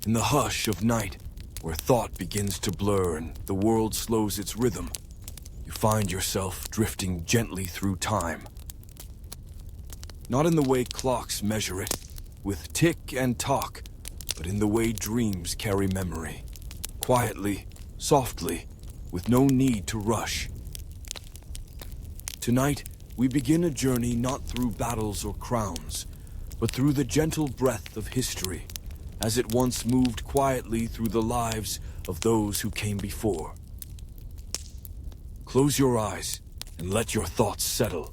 In the hush of night, where thought begins to blur and the world slows its rhythm, you find yourself drifting gently through time. Not in the way clocks measure it, with tick and tock, but in the way dreams carry memory. Quietly, softly, with no need to rush. Tonight, we begin a journey not through battles or crowns, but through the gentle breath of history, as it once moved quietly through the lives of those who came before. Close your eyes and let your thoughts settle.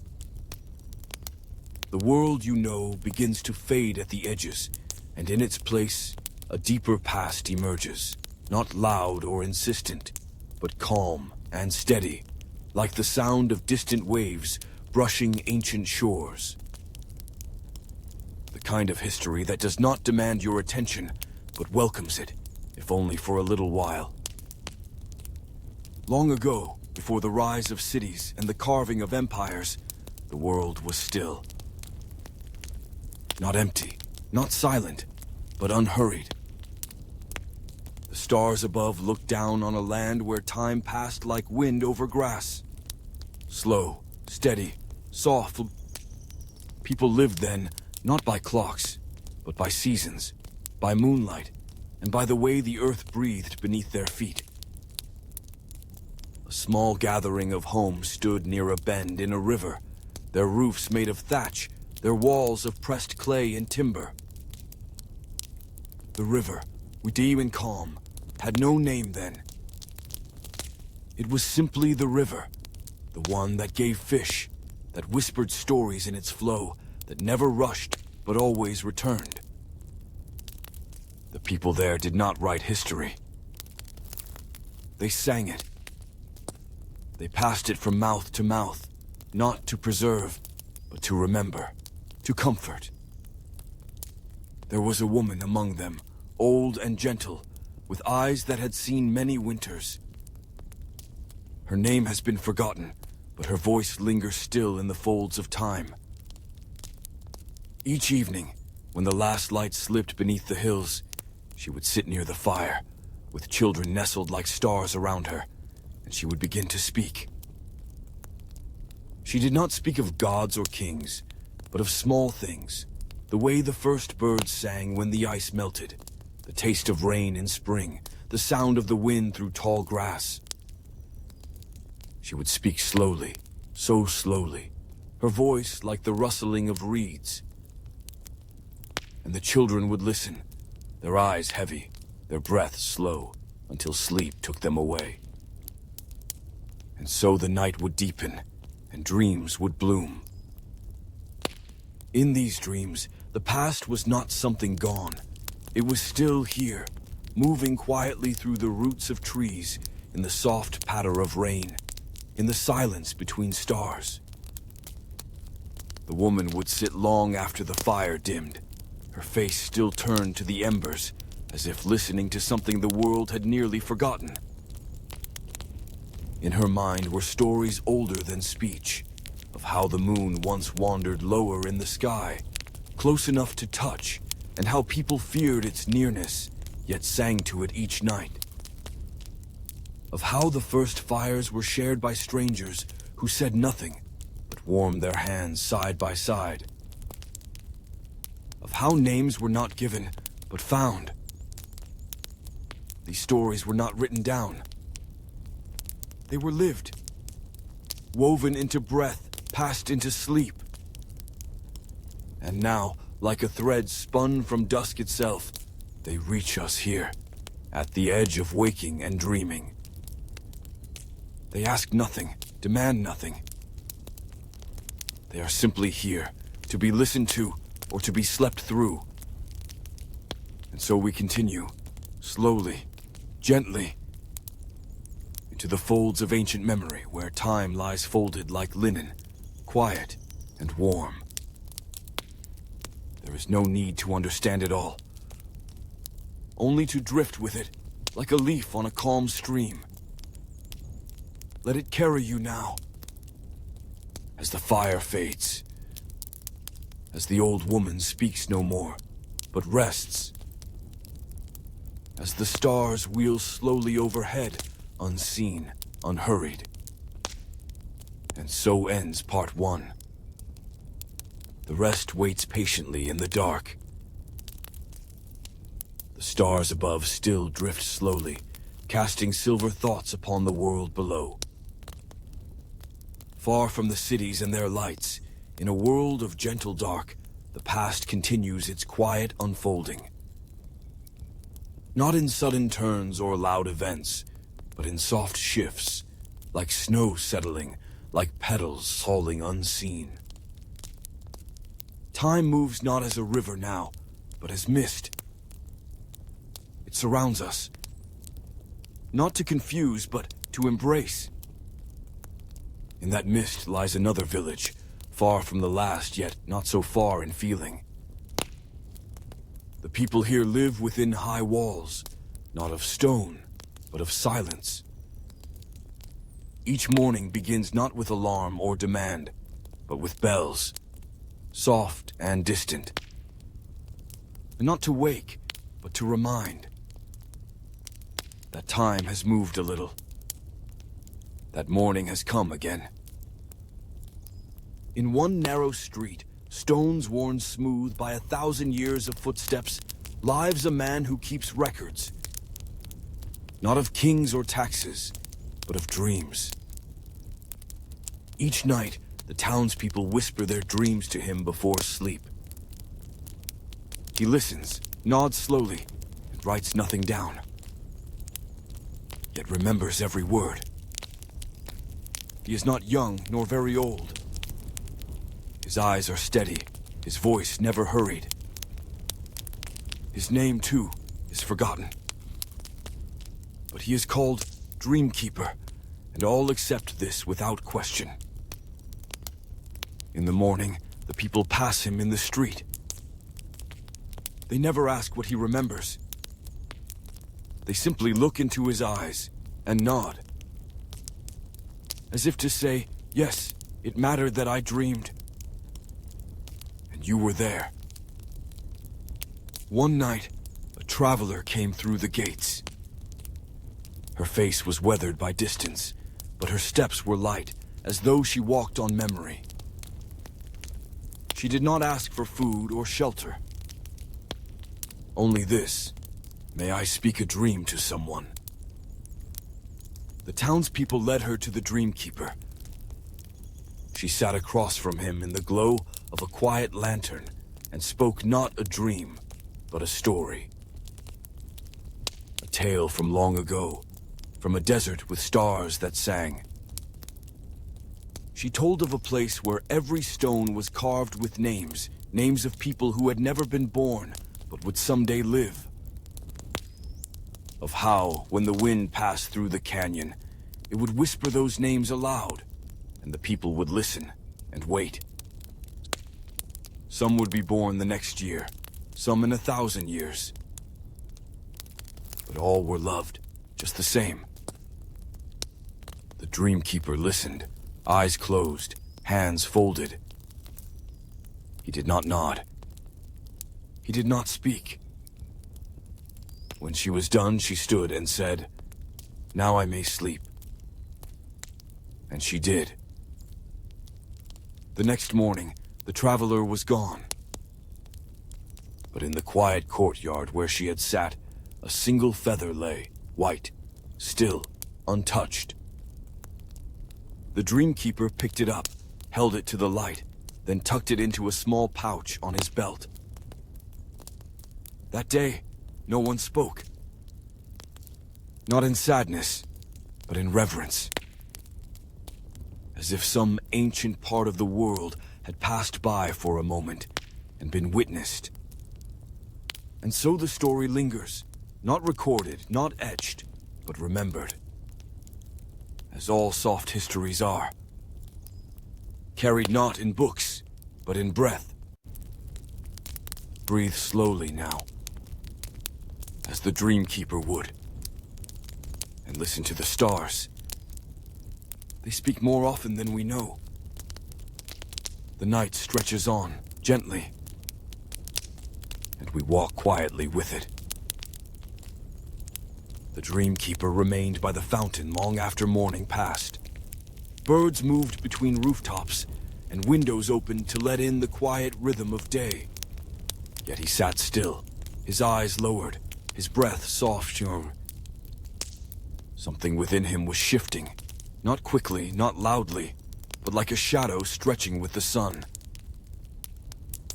The world you know begins to fade at the edges, and in its place, a deeper past emerges, not loud or insistent, but calm and steady, like the sound of distant waves brushing ancient shores. The kind of history that does not demand your attention, but welcomes it, if only for a little while. Long ago, before the rise of cities and the carving of empires, the world was still. Not empty, not silent, but unhurried. The stars above looked down on a land where time passed like wind over grass. Slow, steady, soft. People lived then, not by clocks, but by seasons, by moonlight, and by the way the earth breathed beneath their feet. A small gathering of homes stood near a bend in a river, their roofs made of thatch, their walls of pressed clay and timber. The river, deep and calm, had no name then. It was simply the river, the one that gave fish, that whispered stories in its flow, that never rushed but always returned. The people there did not write history. They sang it. They passed it from mouth to mouth, not to preserve, but to remember, to comfort. There was a woman among them, old and gentle, with eyes that had seen many winters. Her name has been forgotten, but her voice lingers still in the folds of time. Each evening, when the last light slipped beneath the hills, she would sit near the fire, with children nestled like stars around her, and she would begin to speak. She did not speak of gods or kings, but of small things, the way the first birds sang when the ice melted, the taste of rain in spring, the sound of the wind through tall grass. She would speak slowly, so slowly, her voice like the rustling of reeds. And the children would listen, their eyes heavy, their breath slow, until sleep took them away. And so the night would deepen, and dreams would bloom. In these dreams, the past was not something gone. It was still here, moving quietly through the roots of trees, in the soft patter of rain, in the silence between stars. The woman would sit long after the fire dimmed, her face still turned to the embers, as if listening to something the world had nearly forgotten. In her mind were stories older than speech, of how the moon once wandered lower in the sky, close enough to touch, and how people feared its nearness, yet sang to it each night. Of how the first fires were shared by strangers who said nothing, but warmed their hands side by side. Of how names were not given, but found. These stories were not written down. They were lived, woven into breath, passed into sleep. And now, like a thread spun from dusk itself, they reach us here, at the edge of waking and dreaming. They ask nothing, demand nothing. They are simply here, to be listened to or to be slept through. And so we continue, slowly, gently, into the folds of ancient memory where time lies folded like linen, quiet and warm. There is no need to understand it all, only to drift with it like a leaf on a calm stream. Let it carry you now, as the fire fades, as the old woman speaks no more, but rests, as the stars wheel slowly overhead, unseen, unhurried. And so ends part 1. The rest waits patiently in the dark. The stars above still drift slowly, casting silver thoughts upon the world below. Far from the cities and their lights, in a world of gentle dark, the past continues its quiet unfolding. Not in sudden turns or loud events, but in soft shifts, like snow settling, like petals falling unseen. Time moves not as a river now, but as mist. It surrounds us, not to confuse, but to embrace. In that mist lies another village, far from the last, yet not so far in feeling. The people here live within high walls, not of stone, but of silence. Each morning begins not with alarm or demand, but with bells, soft and distant. And not to wake, but to remind. That time has moved a little. That morning has come again. In one narrow street, stones worn smooth by 1,000 years of footsteps, lives a man who keeps records. Not of kings or taxes, but of dreams. Each night, the townspeople whisper their dreams to him before sleep. He listens, nods slowly, and writes nothing down. Yet remembers every word. He is not young nor very old. His eyes are steady, his voice never hurried. His name, too, is forgotten. But he is called Dreamkeeper, and all accept this without question. In the morning, the people pass him in the street. They never ask what he remembers. They simply look into his eyes and nod. As if to say, yes, it mattered that I dreamed. And you were there. One night, a traveler came through the gates. Her face was weathered by distance, but her steps were light, as though she walked on memory. She did not ask for food or shelter. Only this, may I speak a dream to someone? The townspeople led her to the Dreamkeeper. She sat across from him in the glow of a quiet lantern and spoke not a dream, but a story. A tale from long ago, from a desert with stars that sang. She told of a place where every stone was carved with names, names of people who had never been born, but would someday live. Of how, when the wind passed through the canyon, it would whisper those names aloud, and the people would listen and wait. Some would be born the next year, some in 1,000 years. But all were loved, just the same. The Dreamkeeper listened, eyes closed, hands folded. He did not nod. He did not speak. When she was done, she stood and said, "Now I may sleep." And she did. The next morning, the traveler was gone. But in the quiet courtyard where she had sat, a single feather lay, white, still, untouched. The Dreamkeeper picked it up, held it to the light, then tucked it into a small pouch on his belt. That day, no one spoke. Not in sadness, but in reverence. As if some ancient part of the world had passed by for a moment and been witnessed. And so the story lingers, not recorded, not etched, but remembered. As all soft histories are. Carried not in books, but in breath. Breathe slowly now, as the Dreamkeeper would. And listen to the stars. They speak more often than we know. The night stretches on, gently, and we walk quietly with it. The Dreamkeeper remained by the fountain long after morning passed. Birds moved between rooftops, and windows opened to let in the quiet rhythm of day. Yet he sat still, his eyes lowered, his breath soft-shown. Something within him was shifting, not quickly, not loudly, but like a shadow stretching with the sun.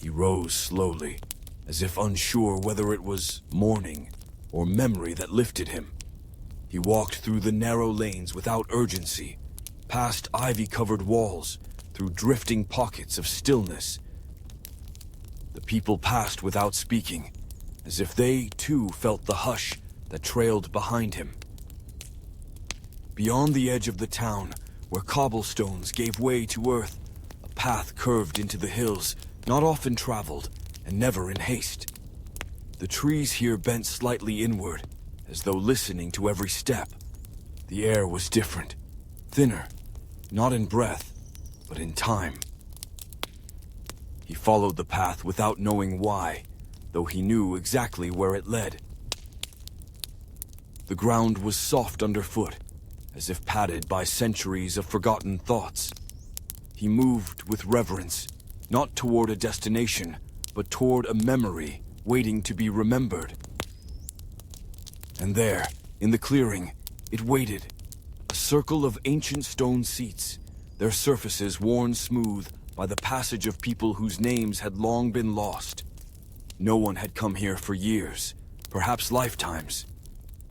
He rose slowly, as if unsure whether it was morning or memory that lifted him. He walked through the narrow lanes without urgency, past ivy-covered walls, through drifting pockets of stillness. The people passed without speaking, as if they, too, felt the hush that trailed behind him. Beyond the edge of the town, where cobblestones gave way to earth, a path curved into the hills, not often traveled, and never in haste. The trees here bent slightly inward, as though listening to every step. The air was different, thinner, not in breath, but in time. He followed the path without knowing why, though he knew exactly where it led. The ground was soft underfoot, as if padded by centuries of forgotten thoughts. He moved with reverence, not toward a destination, but toward a memory waiting to be remembered. And there, in the clearing, it waited, a circle of ancient stone seats, their surfaces worn smooth by the passage of people whose names had long been lost. No one had come here for years, perhaps lifetimes,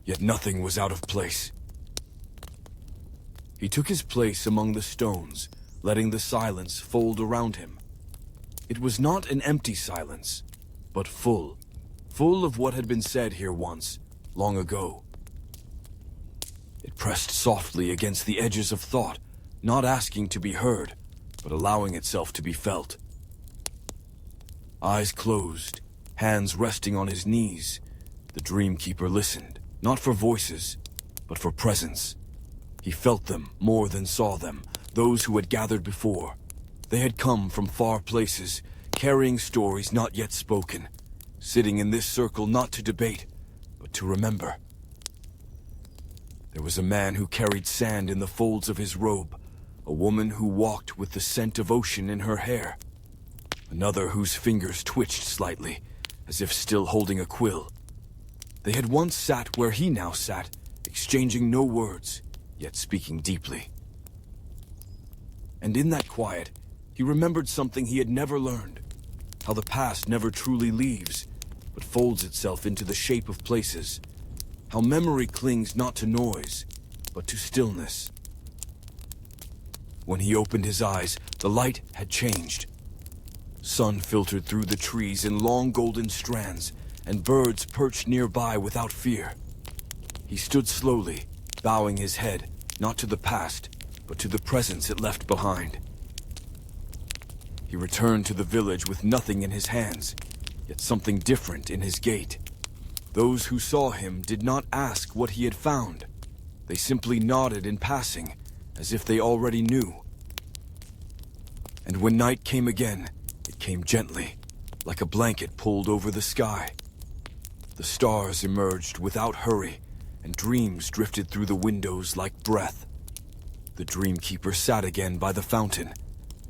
yet nothing was out of place. He took his place among the stones, letting the silence fold around him. It was not an empty silence, but full of what had been said here once, long ago. It pressed softly against the edges of thought, not asking to be heard, but allowing itself to be felt. Eyes closed, hands resting on his knees, the Dreamkeeper listened, not for voices, but for presence. He felt them more than saw them, those who had gathered before. They had come from far places, carrying stories not yet spoken, sitting in this circle not to debate, but to remember. There was a man who carried sand in the folds of his robe, a woman who walked with the scent of ocean in her hair, another whose fingers twitched slightly, as if still holding a quill. They had once sat where he now sat, exchanging no words, yet speaking deeply. And in that quiet, he remembered something he had never learned, how the past never truly leaves, but folds itself into the shape of places, how memory clings not to noise, but to stillness. When he opened his eyes, the light had changed. Sun filtered through the trees in long golden strands, and birds perched nearby without fear. He stood slowly, bowing his head, not to the past, but to the presence it left behind. He returned to the village with nothing in his hands, yet something different in his gait. Those who saw him did not ask what he had found. They simply nodded in passing, as if they already knew. And when night came again, it came gently, like a blanket pulled over the sky. The stars emerged without hurry, and dreams drifted through the windows like breath. The Dreamkeeper sat again by the fountain,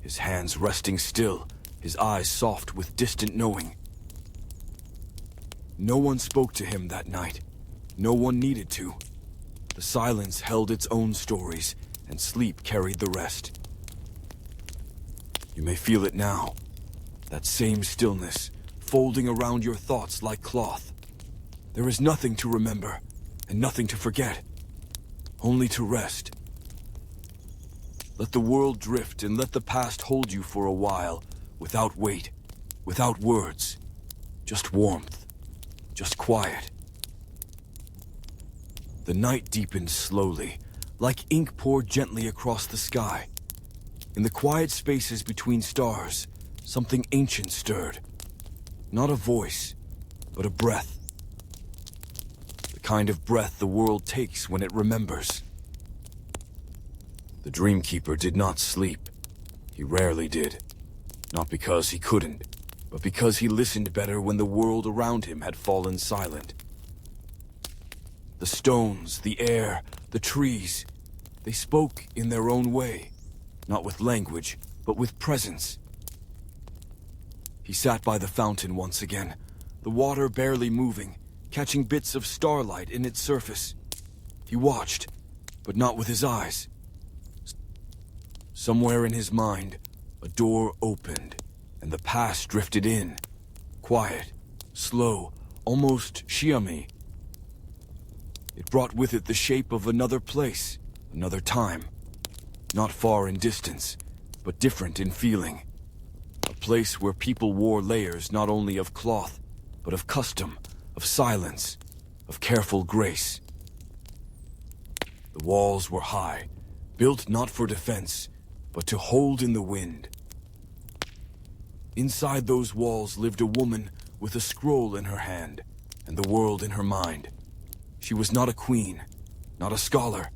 his hands resting still, his eyes soft with distant knowing. No one spoke to him that night. No one needed to. The silence held its own stories, and sleep carried the rest. You may feel it now, that same stillness, folding around your thoughts like cloth. There is nothing to remember, and nothing to forget, only to rest. Let the world drift and let the past hold you for a while, without weight, without words, just warmth, just quiet. The night deepened slowly, like ink poured gently across the sky. In the quiet spaces between stars, something ancient stirred. Not a voice, but a breath. The kind of breath the world takes when it remembers. The Dreamkeeper did not sleep. He rarely did. Not because he couldn't, but because he listened better when the world around him had fallen silent. The stones, the air, the trees, they spoke in their own way, not with language, but with presence. He sat by the fountain once again, the water barely moving, catching bits of starlight in its surface. He watched, but not with his eyes. Somewhere in his mind, a door opened, and the past drifted in. Quiet, slow, almost Shiami. It brought with it the shape of another place, another time. Not far in distance, but different in feeling. A place where people wore layers not only of cloth, but of custom, of silence, of careful grace. The walls were high, built not for defense, but to hold in the wind. Inside those walls lived a woman with a scroll in her hand, and the world in her mind. She was not a queen, not a scholar,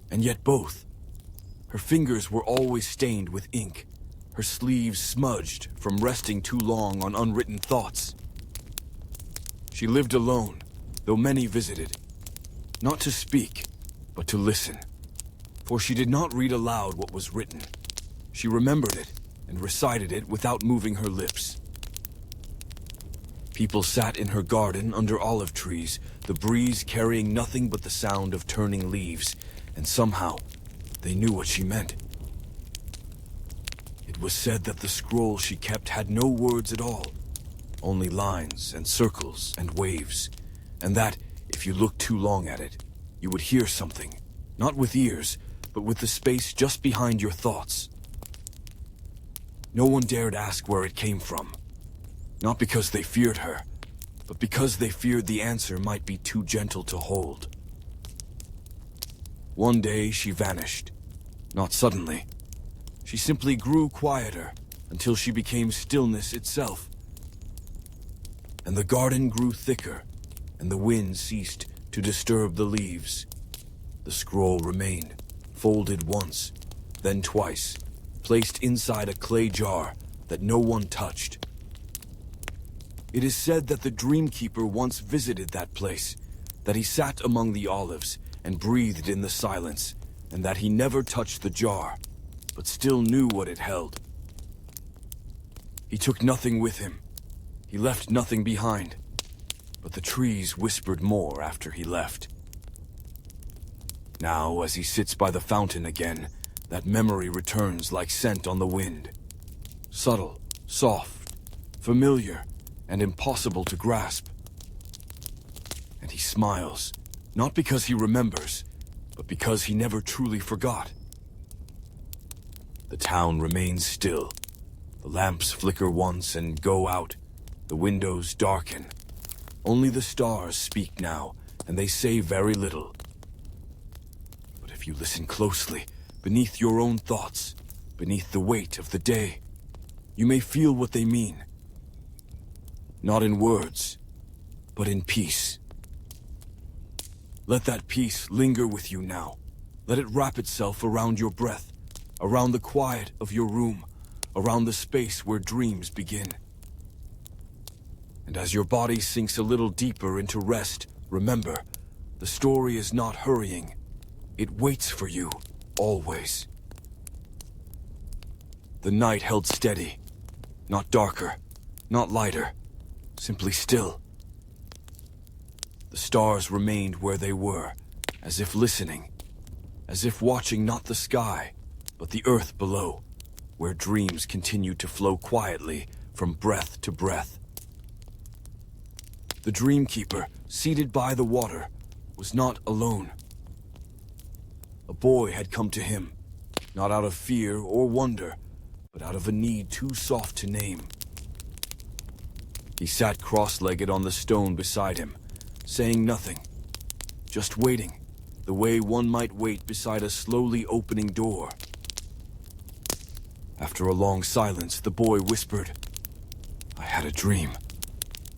and yet both. Her fingers were always stained with ink, her sleeves smudged from resting too long on unwritten thoughts. She lived alone, though many visited, not to speak, but to listen. For she did not read aloud what was written. She remembered it and recited it without moving her lips. People sat in her garden under olive trees, the breeze carrying nothing but the sound of turning leaves, and somehow they knew what she meant. It was said that the scroll she kept had no words at all, only lines and circles and waves, and that, if you looked too long at it, you would hear something, not with ears, but with the space just behind your thoughts. No one dared ask where it came from, not because they feared her, but because they feared the answer might be too gentle to hold. One day she vanished, not suddenly. She simply grew quieter until she became stillness itself. And the garden grew thicker, and the wind ceased to disturb the leaves. The scroll remained, folded once, then twice, placed inside a clay jar that no one touched. It is said that the Dreamkeeper once visited that place, that he sat among the olives and breathed in the silence, and that he never touched the jar, but still knew what it held. He took nothing with him. He left nothing behind, but the trees whispered more after he left. Now, as he sits by the fountain again, that memory returns like scent on the wind. Subtle, soft, familiar, and impossible to grasp. And he smiles, not because he remembers, but because he never truly forgot. The town remains still. The lamps flicker once and go out. The windows darken. Only the stars speak now, and they say very little. But if you listen closely, beneath your own thoughts, beneath the weight of the day, you may feel what they mean. Not in words, but in peace. Let that peace linger with you now. Let it wrap itself around your breath, around the quiet of your room, around the space where dreams begin. And as your body sinks a little deeper into rest, remember, the story is not hurrying. It waits for you, always. The night held steady, not darker, not lighter, simply still. The stars remained where they were, as if listening, as if watching not the sky, but the earth below, where dreams continued to flow quietly from breath to breath. The Dreamkeeper, seated by the water, was not alone. A boy had come to him, not out of fear or wonder, but out of a need too soft to name. He sat cross-legged on the stone beside him, saying nothing, just waiting, the way one might wait beside a slowly opening door. After a long silence, the boy whispered, "I had a dream,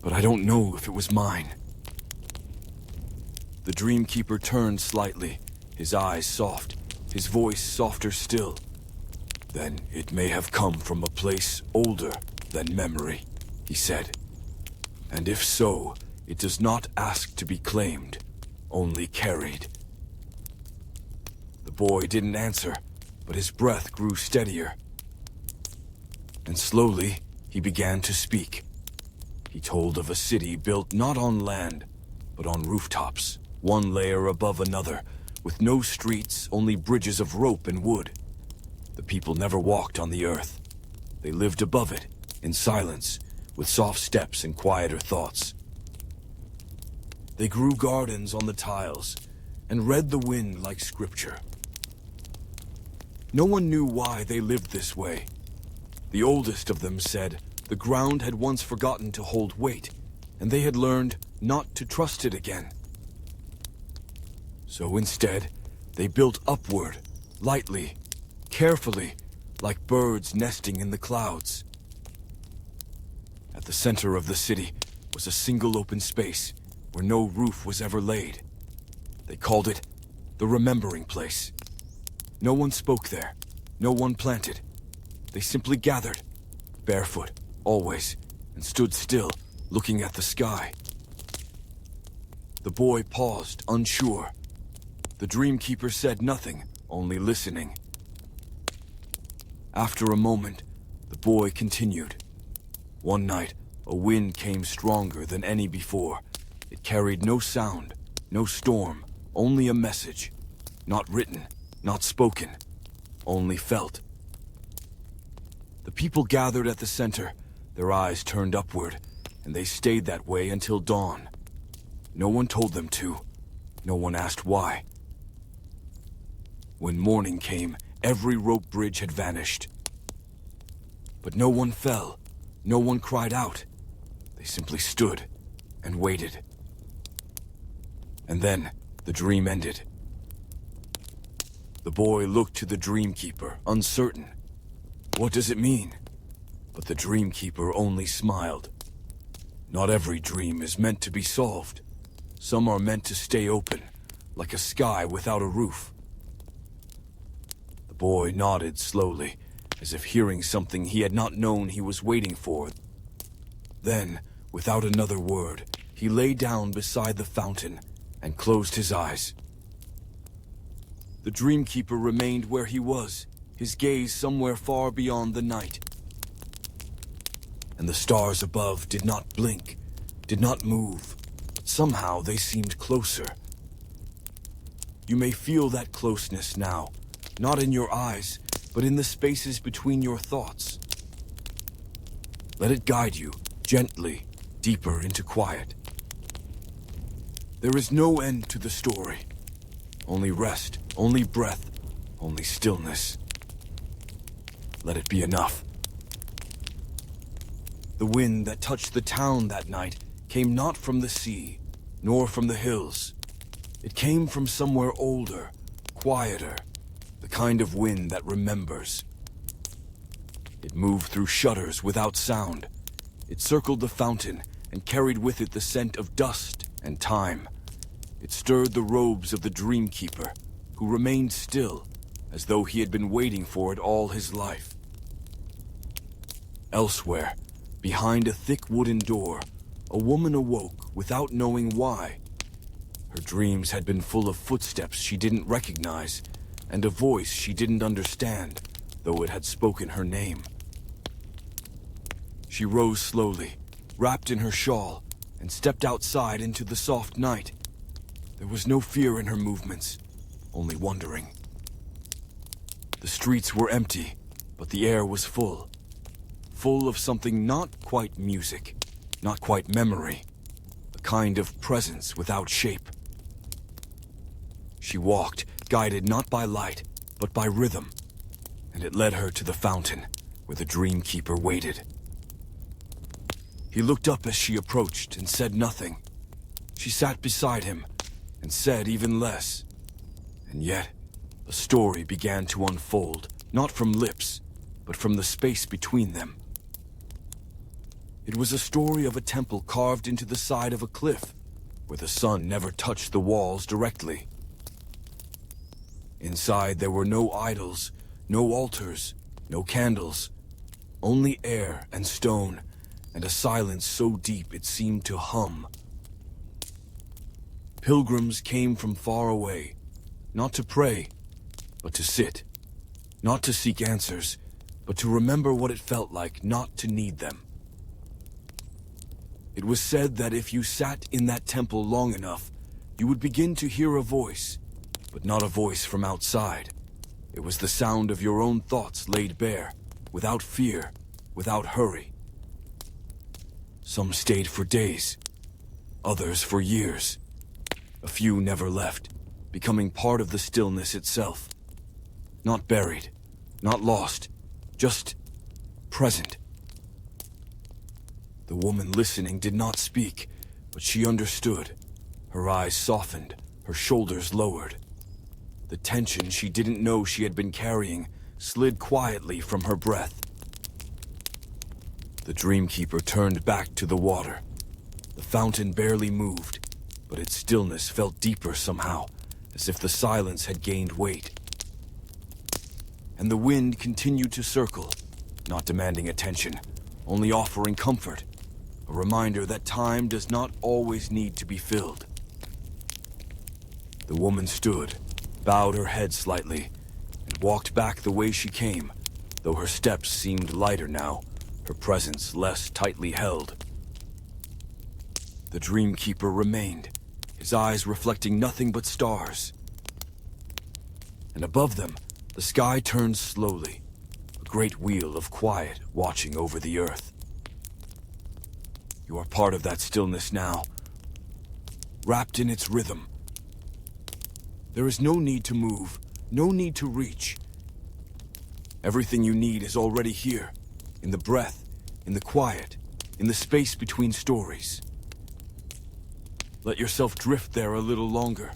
but I don't know if it was mine." The Dreamkeeper turned slightly, his eyes soft, his voice softer still. "Then it may have come from a place older than memory," he said. "And if so, it does not ask to be claimed. only carried. The boy didn't answer, but his breath grew steadier. And slowly, he began to speak. He told of a city built not on land, but on rooftops, one layer above another, with no streets, only bridges of rope and wood. The people never walked on the earth. They lived above it, in silence, with soft steps and quieter thoughts. They grew gardens on the tiles, and read the wind like scripture. No one knew why they lived this way. The oldest of them said the ground had once forgotten to hold weight, and they had learned not to trust it again. So instead, they built upward, lightly, carefully, like birds nesting in the clouds. At the center of the city was a single open space where no roof was ever laid. They called it the Remembering Place. No one spoke there, no one planted. They simply gathered, barefoot, always, and stood still, looking at the sky. The boy paused, unsure. The Dreamkeeper said nothing, only listening. After a moment, the boy continued. One night, a wind came stronger than any before. It carried no sound, no storm, only a message. Not written, not spoken, only felt. The people gathered at the center, their eyes turned upward, and they stayed that way until dawn. No one told them to. No one asked why. When morning came, every rope bridge had vanished. But no one fell. No one cried out. They simply stood and waited. And then the dream ended. The boy looked to the Dreamkeeper, uncertain. What does it mean? But the Dreamkeeper only smiled. Not every dream is meant to be solved. Some are meant to stay open, like a sky without a roof. The boy nodded slowly, as if hearing something he had not known he was waiting for. Then, without another word, he lay down beside the fountain and closed his eyes. The Dreamkeeper remained where he was, his gaze somewhere far beyond the night. And the stars above did not blink, did not move. Somehow they seemed closer. You may feel that closeness now, not in your eyes, but in the spaces between your thoughts. Let it guide you, gently, deeper into quiet. There is no end to the story. Only rest, only breath, only stillness. Let it be enough. The wind that touched the town that night came not from the sea, nor from the hills. It came from somewhere older, quieter, the kind of wind that remembers. It moved through shutters without sound. It circled the fountain and carried with it the scent of dust and time. It stirred the robes of the Dreamkeeper, who remained still, as though he had been waiting for it all his life. Elsewhere, behind a thick wooden door, a woman awoke without knowing why. Her dreams had been full of footsteps she didn't recognize, and a voice she didn't understand, though it had spoken her name. She rose slowly, wrapped in her shawl, and stepped outside into the soft night. There was no fear in her movements, only wondering. The streets were empty, but the air was full. Full of something not quite music, not quite memory, a kind of presence without shape. She walked, guided not by light, but by rhythm, and it led her to the fountain, where the Dreamkeeper waited. He looked up as she approached and said nothing. She sat beside him and said even less. And yet, a story began to unfold, not from lips, but from the space between them. It was a story of a temple carved into the side of a cliff, where the sun never touched the walls directly. Inside there were no idols, no altars, no candles, only air and stone, and a silence so deep it seemed to hum. Pilgrims came from far away, not to pray, but to sit, not to seek answers, but to remember what it felt like not to need them. It was said that if you sat in that temple long enough, you would begin to hear a voice, but not a voice from outside. It was the sound of your own thoughts laid bare, without fear, without hurry. Some stayed for days, others for years. A few never left, becoming part of the stillness itself. Not buried, not lost, just present. The woman listening did not speak, but she understood. Her eyes softened, her shoulders lowered. The tension she didn't know she had been carrying slid quietly from her breath. The Dreamkeeper turned back to the water. The fountain barely moved, but its stillness felt deeper somehow, as if the silence had gained weight. And the wind continued to circle, not demanding attention, only offering comfort, a reminder that time does not always need to be filled. The woman stood, bowed her head slightly, and walked back the way she came, though her steps seemed lighter now, her presence less tightly held. The Dreamkeeper remained, his eyes reflecting nothing but stars. And above them, the sky turned slowly, a great wheel of quiet watching over the earth. You are part of that stillness now, wrapped in its rhythm. There is no need to move, no need to reach. Everything you need is already here, in the breath, in the quiet, in the space between stories. Let yourself drift there a little longer.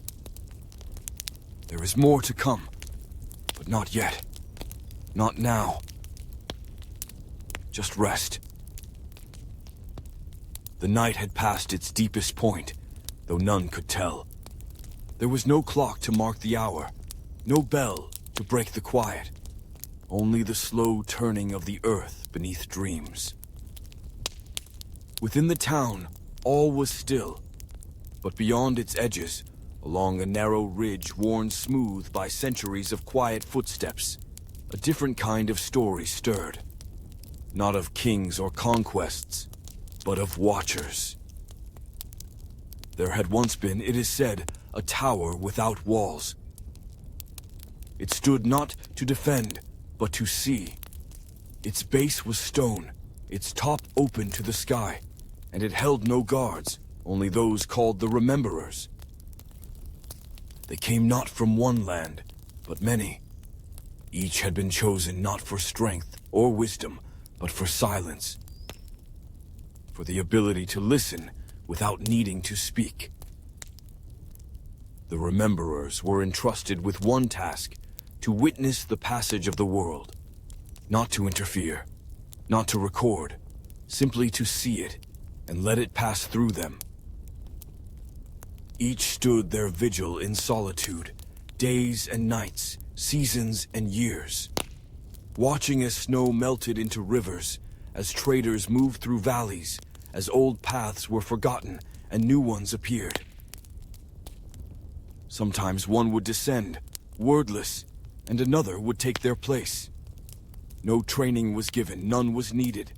There is more to come, but not yet. Not now. Just rest. The night had passed its deepest point, though none could tell. There was no clock to mark the hour, no bell to break the quiet, only the slow turning of the earth beneath dreams. Within the town, all was still, but beyond its edges, along a narrow ridge worn smooth by centuries of quiet footsteps, a different kind of story stirred. Not of kings or conquests, but of watchers. There had once been, it is said, a tower without walls. It stood not to defend, but to see. Its base was stone, its top open to the sky, and it held no guards, only those called the Rememberers. They came not from one land, but many. Each had been chosen not for strength or wisdom, but for silence. For the ability to listen without needing to speak. The Rememberers were entrusted with one task, to witness the passage of the world. Not to interfere, not to record, simply to see it and let it pass through them. Each stood their vigil in solitude, days and nights, seasons and years, watching as snow melted into rivers, as traders moved through valleys, as old paths were forgotten and new ones appeared. Sometimes one would descend, wordless, and another would take their place. No training was given, none was needed.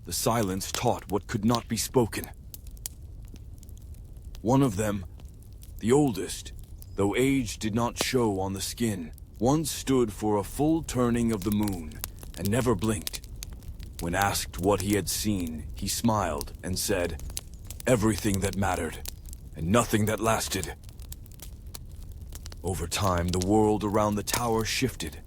The silence taught what could not be spoken. One of them, the oldest, though age did not show on the skin, once stood for a full turning of the moon and never blinked. When asked what he had seen, he smiled and said, "Everything that mattered, and nothing that lasted." Over time, the world around the tower shifted.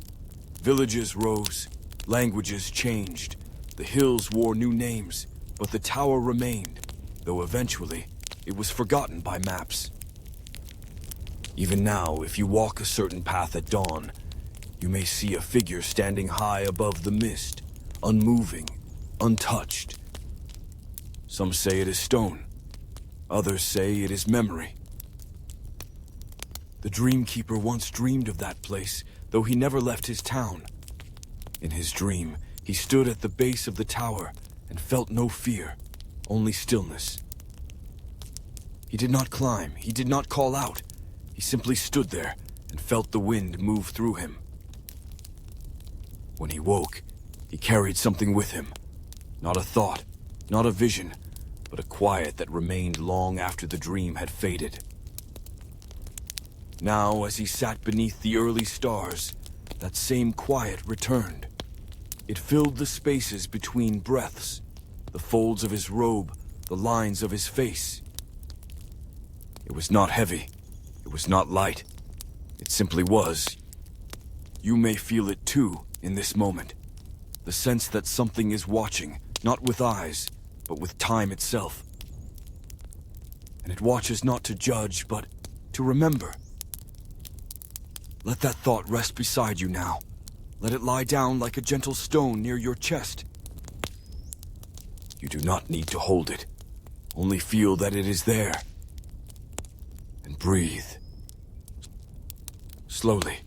Villages rose, languages changed, the hills wore new names, but the tower remained, though eventually it was forgotten by maps. Even now, if you walk a certain path at dawn, you may see a figure standing high above the mist, unmoving, untouched. Some say it is stone, others say it is memory. The Dreamkeeper once dreamed of that place, though he never left his town. In his dream, he stood at the base of the tower and felt no fear, only stillness. He did not climb, he did not call out. He simply stood there and felt the wind move through him. When he woke, he carried something with him. Not a thought, not a vision, but a quiet that remained long after the dream had faded. Now, as he sat beneath the early stars, that same quiet returned. It filled the spaces between breaths, the folds of his robe, the lines of his face. It was not heavy. It was not light. It simply was. You may feel it too in this moment. The sense that something is watching, not with eyes, but with time itself. And it watches not to judge, but to remember. Let that thought rest beside you now. Let it lie down like a gentle stone near your chest. You do not need to hold it. Only feel that it is there. And breathe. Slowly.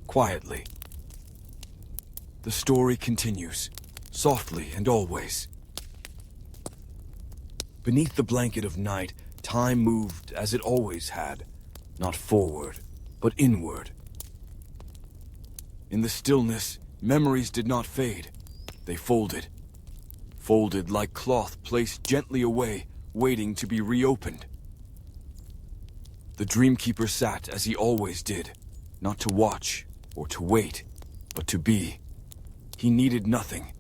Quietly. The story continues, softly and always. Beneath the blanket of night, time moved as it always had, not forward, but inward. In the stillness, memories did not fade. They folded. Folded like cloth placed gently away, waiting to be reopened. The Dreamkeeper sat as he always did, not to watch or to wait, but to be. He needed nothing,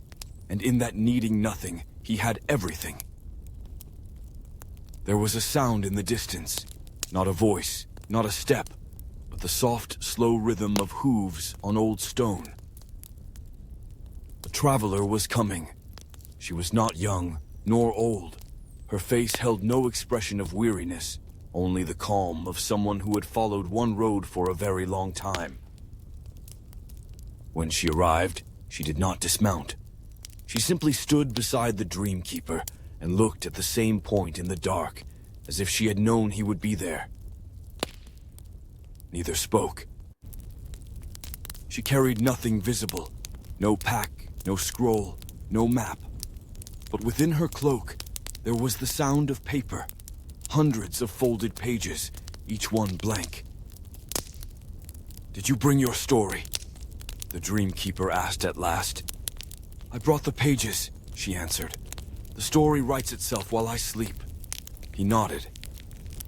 and in that needing nothing, he had everything. There was a sound in the distance, not a voice, not a step, but the soft, slow rhythm of hooves on old stone. A traveler was coming. She was not young, nor old. Her face held no expression of weariness, only the calm of someone who had followed one road for a very long time. When she arrived, she did not dismount. She simply stood beside the Dreamkeeper and looked at the same point in the dark, as if she had known he would be there. Neither spoke. She carried nothing visible, no pack, no scroll, no map. But within her cloak, there was the sound of paper, hundreds of folded pages, each one blank. "Did you bring your story?" the Dreamkeeper asked at last. "I brought the pages," she answered. "The story writes itself while I sleep." He nodded.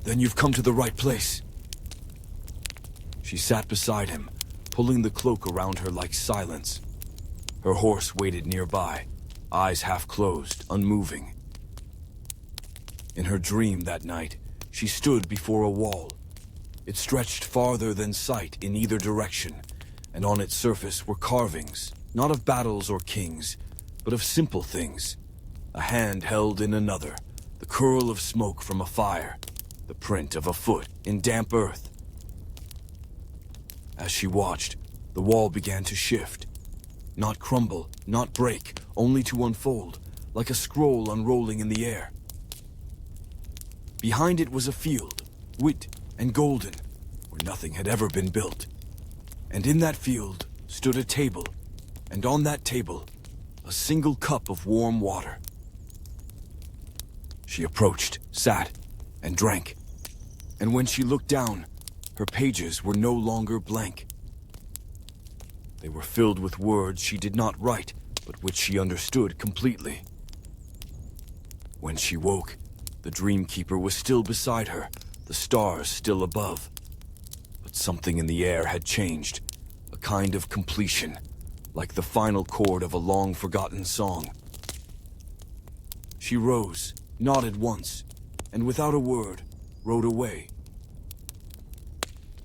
"Then you've come to the right place." She sat beside him, pulling the cloak around her like silence. Her horse waited nearby, eyes half closed, unmoving. In her dream that night, she stood before a wall. It stretched farther than sight in either direction, and on its surface were carvings, not of battles or kings, but of simple things. A hand held in another, the curl of smoke from a fire, the print of a foot in damp earth. As she watched, the wall began to shift. Not crumble, not break, only to unfold, like a scroll unrolling in the air. Behind it was a field, wheat and golden, where nothing had ever been built. And in that field stood a table, and on that table, a single cup of warm water. She approached, sat, and drank. And when she looked down, her pages were no longer blank. They were filled with words she did not write, but which she understood completely. When she woke, the Dreamkeeper was still beside her, the stars still above. But something in the air had changed, a kind of completion, like the final chord of a long-forgotten song. She rose, nodded once, and without a word, rode away.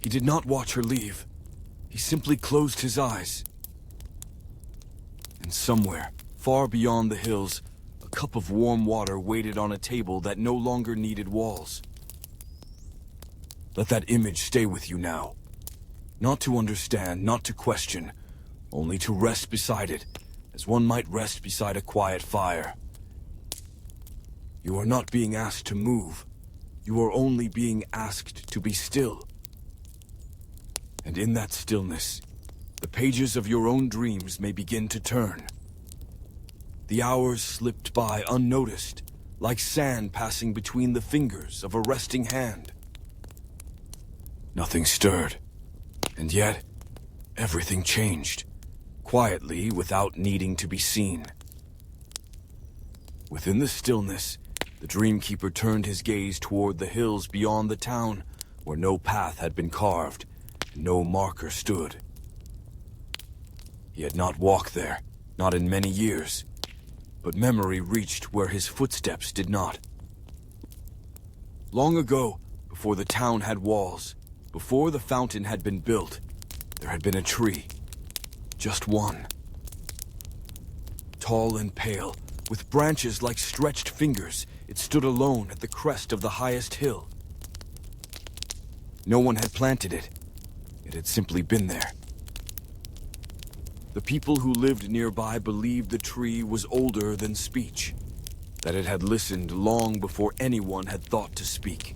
He did not watch her leave. He simply closed his eyes. And somewhere, far beyond the hills, a cup of warm water waited on a table that no longer needed walls. Let that image stay with you now. Not to understand, not to question, only to rest beside it, as one might rest beside a quiet fire. You are not being asked to move. You are only being asked to be still. And in that stillness, the pages of your own dreams may begin to turn. The hours slipped by unnoticed, like sand passing between the fingers of a resting hand. Nothing stirred, and yet everything changed, quietly without needing to be seen. Within the stillness, the Dreamkeeper turned his gaze toward the hills beyond the town, where no path had been carved, and no marker stood. He had not walked there, not in many years, but memory reached where his footsteps did not. Long ago, before the town had walls, before the fountain had been built, there had been a tree. Just one. Tall and pale, with branches like stretched fingers, it stood alone at the crest of the highest hill. No one had planted it. It had simply been there. The people who lived nearby believed the tree was older than speech, that it had listened long before anyone had thought to speak.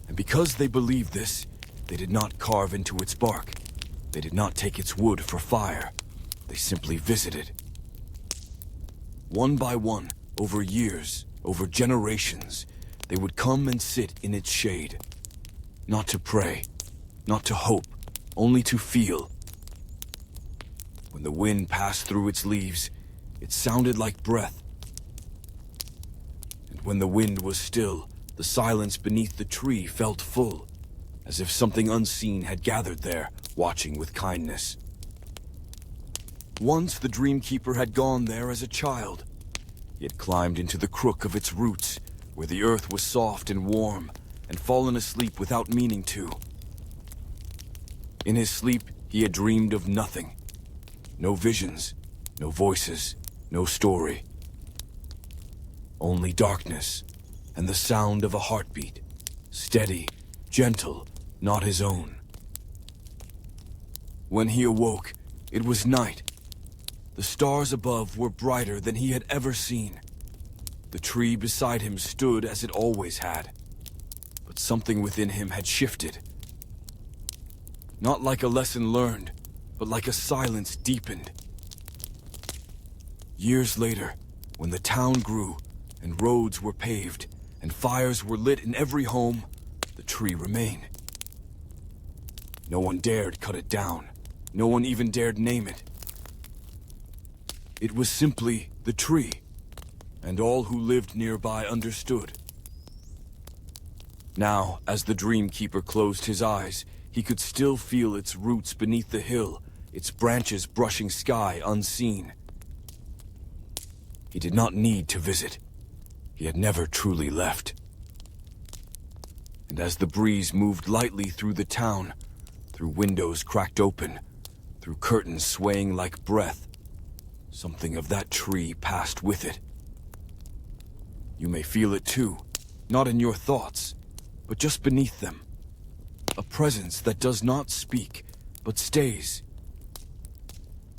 And because they believed this, they did not carve into its bark. They did not take its wood for fire. They simply visited. One by one, over years, over generations, they would come and sit in its shade. Not to pray, not to hope, only to feel. When the wind passed through its leaves, it sounded like breath. And when the wind was still, the silence beneath the tree felt full, as if something unseen had gathered there, watching with kindness. Once the Dreamkeeper had gone there as a child. He had climbed into the crook of its roots, where the earth was soft and warm, and fallen asleep without meaning to. In his sleep, he had dreamed of nothing. No visions, no voices, no story. Only darkness, and the sound of a heartbeat, steady, gentle, not his own. When he awoke, it was night. The stars above were brighter than he had ever seen. The tree beside him stood as it always had. But something within him had shifted. Not like a lesson learned, but like a silence deepened. Years later, when the town grew, and roads were paved, and fires were lit in every home, the tree remained. No one dared cut it down. No one even dared name it. It was simply the tree, and all who lived nearby understood. Now, as the Dreamkeeper closed his eyes, he could still feel its roots beneath the hill, its branches brushing sky unseen. He did not need to visit. He had never truly left. And as the breeze moved lightly through the town, through windows cracked open, through curtains swaying like breath, something of that tree passed with it. You may feel it too, not in your thoughts, but just beneath them. A presence that does not speak, but stays.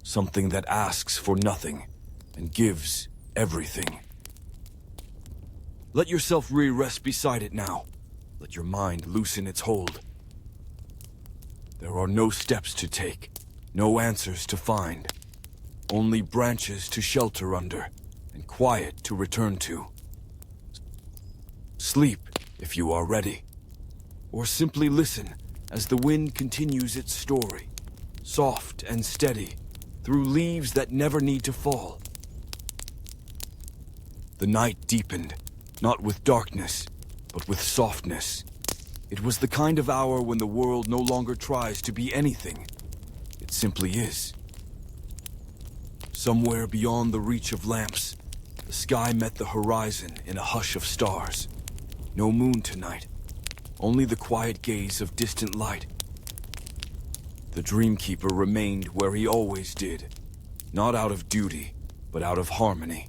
Something that asks for nothing, and gives everything. Let yourself re-rest beside it now. Let your mind loosen its hold. There are no steps to take, no answers to find. Only branches to shelter under, and quiet to return to. Sleep, if you are ready. Or simply listen as the wind continues its story, soft and steady, through leaves that never need to fall. The night deepened, not with darkness, but with softness. It was the kind of hour when the world no longer tries to be anything. It simply is. Somewhere beyond the reach of lamps, the sky met the horizon in a hush of stars. No moon tonight, only the quiet gaze of distant light. The Dreamkeeper remained where he always did, not out of duty, but out of harmony.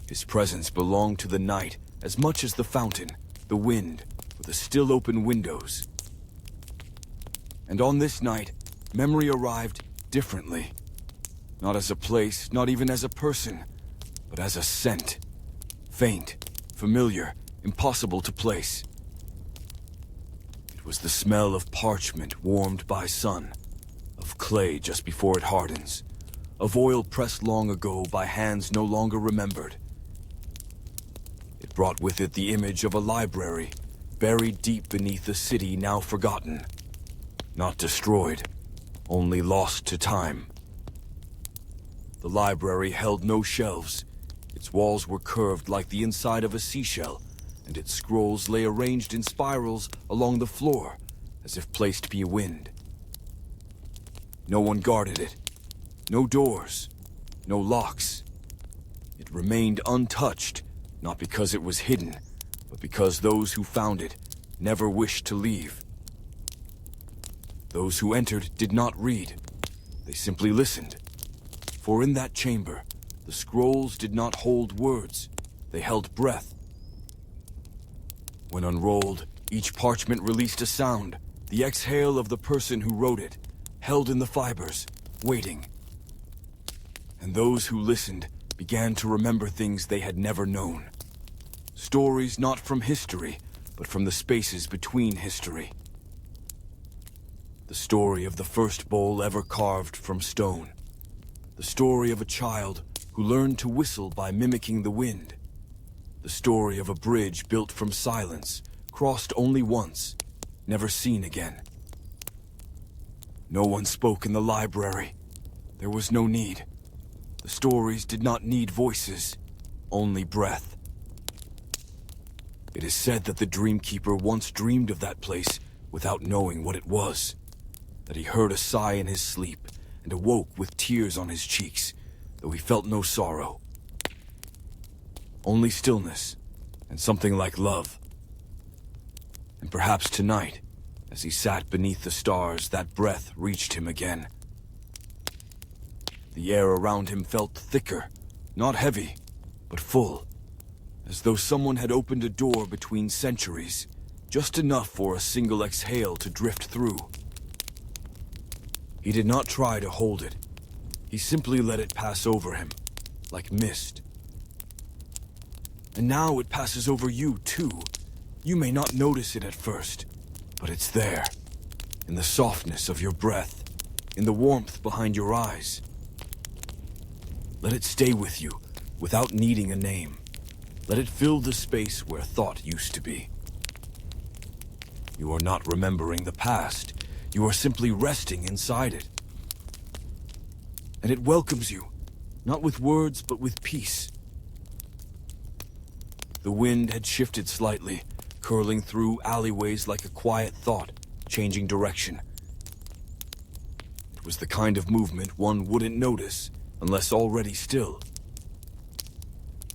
His presence belonged to the night as much as the fountain, the wind, or the still open windows. And on this night, memory arrived differently. Not as a place, not even as a person, but as a scent. Faint, familiar, impossible to place. It was the smell of parchment warmed by sun, of clay just before it hardens, of oil pressed long ago by hands no longer remembered. It brought with it the image of a library, buried deep beneath a city now forgotten. Not destroyed, only lost to time. The library held no shelves. Its walls were curved like the inside of a seashell, and its scrolls lay arranged in spirals along the floor, as if placed by wind. No one guarded it. No doors. No locks. It remained untouched, not because it was hidden, but because those who found it never wished to leave. Those who entered did not read. They simply listened. For in that chamber, the scrolls did not hold words. They held breath. When unrolled, each parchment released a sound, the exhale of the person who wrote it, held in the fibers, waiting. And those who listened began to remember things they had never known. Stories not from history, but from the spaces between history. The story of the first bowl ever carved from stone. The story of a child who learned to whistle by mimicking the wind. The story of a bridge built from silence, crossed only once, never seen again. No one spoke in the library. There was no need. The stories did not need voices, only breath. It is said that the Dreamkeeper once dreamed of that place without knowing what it was. That he heard a sigh in his sleep and awoke with tears on his cheeks, though he felt no sorrow. Only stillness and something like love. And perhaps tonight, as he sat beneath the stars, that breath reached him again. The air around him felt thicker, not heavy, but full, as though someone had opened a door between centuries, just enough for a single exhale to drift through. He did not try to hold it. He simply let it pass over him, like mist. And now it passes over you, too. You may not notice it at first, but it's there, in the softness of your breath, in the warmth behind your eyes. Let it stay with you, without needing a name. Let it fill the space where thought used to be. You are not remembering the past. You are simply resting inside it. And it welcomes you, not with words, but with peace. The wind had shifted slightly, curling through alleyways like a quiet thought, changing direction. It was the kind of movement one wouldn't notice unless already still.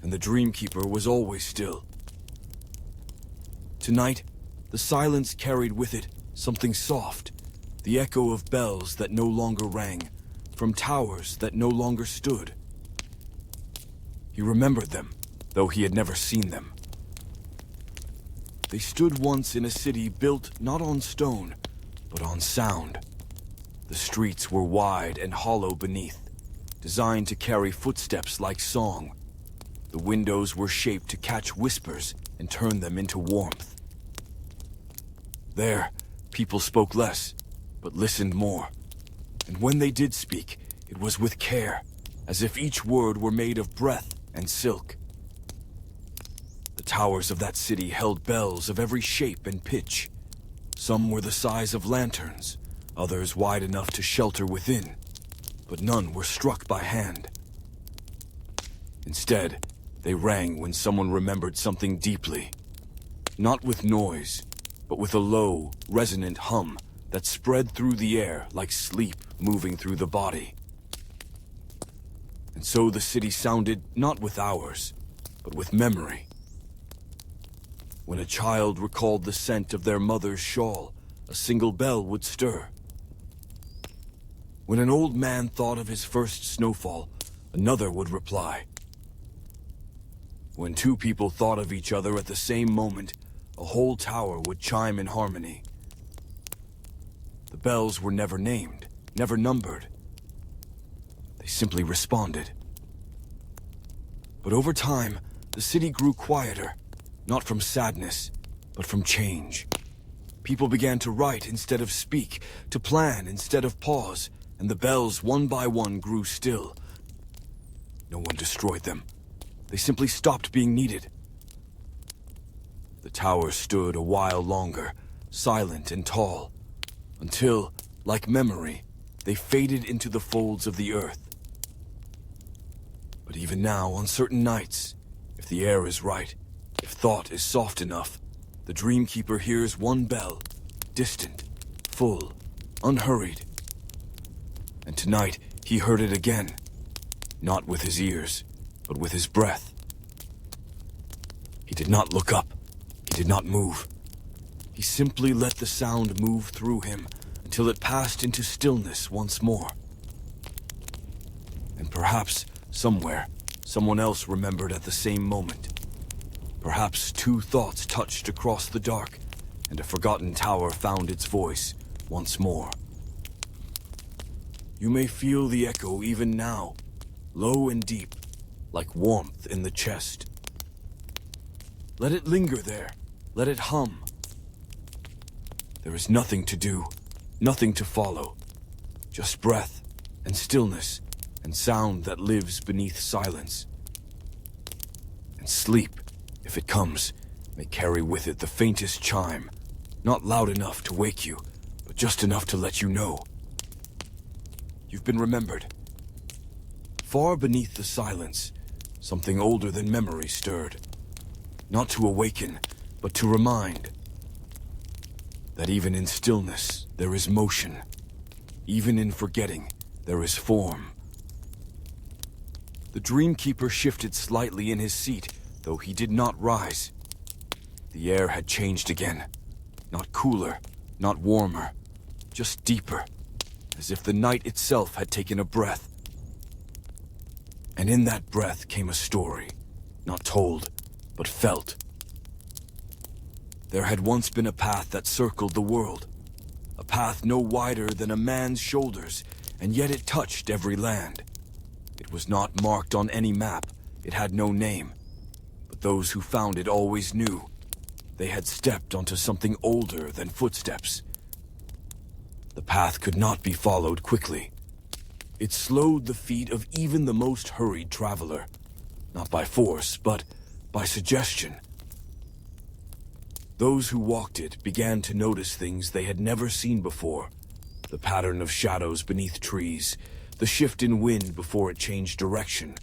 And the Dreamkeeper was always still. Tonight, the silence carried with it something soft, the echo of bells that no longer rang, from towers that no longer stood. He remembered them, though he had never seen them. They stood once in a city built not on stone, but on sound. The streets were wide and hollow beneath, designed to carry footsteps like song. The windows were shaped to catch whispers and turn them into warmth. There, people spoke less, but listened more. And when they did speak, it was with care, as if each word were made of breath and silk. The towers of that city held bells of every shape and pitch. Some were the size of lanterns, others wide enough to shelter within, but none were struck by hand. Instead, they rang when someone remembered something deeply. Not with noise, but with a low, resonant hum that spread through the air like sleep moving through the body. And so the city sounded not with hours, but with memory. When a child recalled the scent of their mother's shawl, a single bell would stir. When an old man thought of his first snowfall, another would reply. When two people thought of each other at the same moment, a whole tower would chime in harmony. The bells were never named, never numbered. They simply responded. But over time, the city grew quieter, not from sadness, but from change. People began to write instead of speak, to plan instead of pause, and the bells one by one grew still. No one destroyed them. They simply stopped being needed. The tower stood a while longer, silent and tall, until, like memory, they faded into the folds of the earth. But even now, on certain nights, if the air is right, if thought is soft enough, the Dreamkeeper hears one bell, distant, full, unhurried. And tonight, he heard it again, not with his ears, but with his breath. He did not look up. He did not move. He simply let the sound move through him until it passed into stillness once more. And perhaps, somewhere, someone else remembered at the same moment. Perhaps two thoughts touched across the dark, and a forgotten tower found its voice once more. You may feel the echo even now, low and deep, like warmth in the chest. Let it linger there. Let it hum. There is nothing to do, nothing to follow. Just breath and stillness and sound that lives beneath silence. And sleep, if it comes, may carry with it the faintest chime, not loud enough to wake you, but just enough to let you know. You've been remembered. Far beneath the silence, something older than memory stirred. Not to awaken, but to remind that even in stillness there is motion. Even in forgetting, there is form. The Dreamkeeper shifted slightly in his seat, though he did not rise. The air had changed again. Not cooler, not warmer, just deeper, as if the night itself had taken a breath. And in that breath came a story, not told, but felt. There had once been a path that circled the world, a path no wider than a man's shoulders, and yet it touched every land. It was not marked on any map, it had no name, but those who found it always knew. They had stepped onto something older than footsteps. The path could not be followed quickly. It slowed the feet of even the most hurried traveler, not by force, but by suggestion. Those who walked it began to notice things they had never seen before. The pattern of shadows beneath trees, the shift in wind before it changed direction,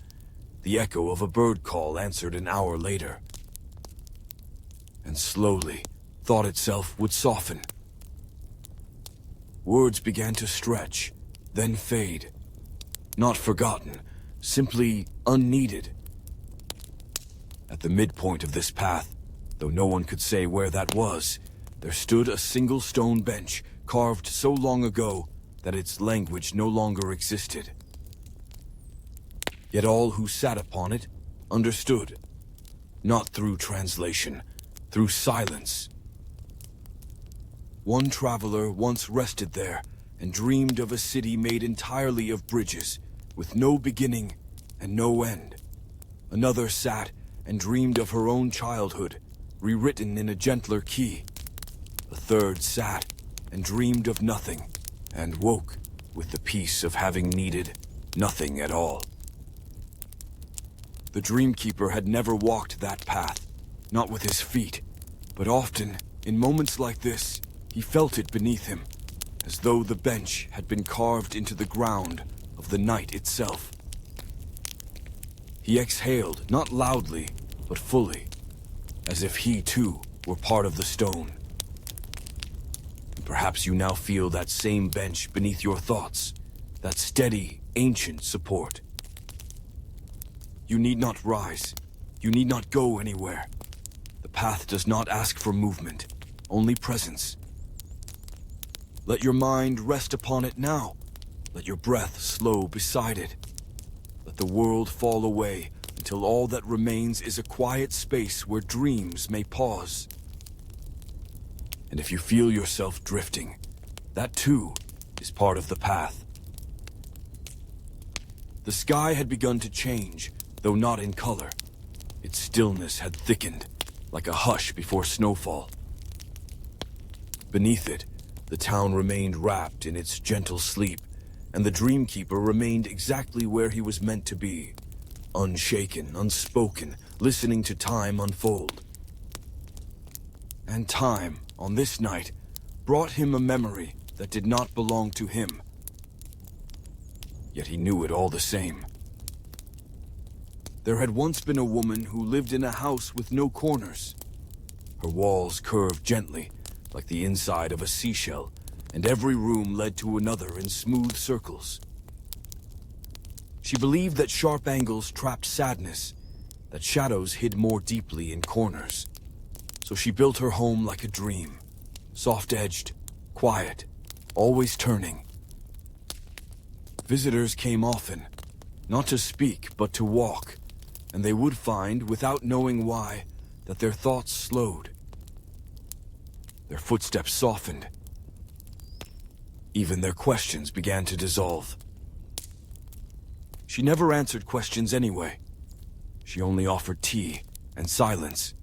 the echo of a bird call answered an hour later. And slowly, thought itself would soften. Words began to stretch, then fade. Not forgotten, simply unneeded. At the midpoint of this path, though no one could say where that was, there stood a single stone bench carved so long ago that its language no longer existed. Yet all who sat upon it understood, not through translation, through silence. One traveler once rested there and dreamed of a city made entirely of bridges, with no beginning and no end. Another sat and dreamed of her own childhood, rewritten in a gentler key. A third sat and dreamed of nothing, and woke with the peace of having needed nothing at all. The Dreamkeeper had never walked that path, not with his feet, but often, in moments like this, he felt it beneath him, as though the bench had been carved into the ground of the night itself. He exhaled, not loudly, but fully, as if he too were part of the stone. And perhaps you now feel that same bench beneath your thoughts, that steady, ancient support. You need not rise. You need not go anywhere. The path does not ask for movement, only presence. Let your mind rest upon it now. Let your breath slow beside it. Let the world fall away until all that remains is a quiet space where dreams may pause. And if you feel yourself drifting, that too is part of the path. The sky had begun to change, though not in color. Its stillness had thickened, like a hush before snowfall. Beneath it, the town remained wrapped in its gentle sleep, and the Dreamkeeper remained exactly where he was meant to be, unshaken, unspoken, listening to time unfold. And time, on this night, brought him a memory that did not belong to him. Yet he knew it all the same. There had once been a woman who lived in a house with no corners. Her walls curved gently, like the inside of a seashell, and every room led to another in smooth circles. She believed that sharp angles trapped sadness, that shadows hid more deeply in corners. So she built her home like a dream, soft-edged, quiet, always turning. Visitors came often, not to speak, but to walk, and they would find, without knowing why, that their thoughts slowed. Their footsteps softened. Even their questions began to dissolve. She never answered questions anyway. She only offered tea and silence.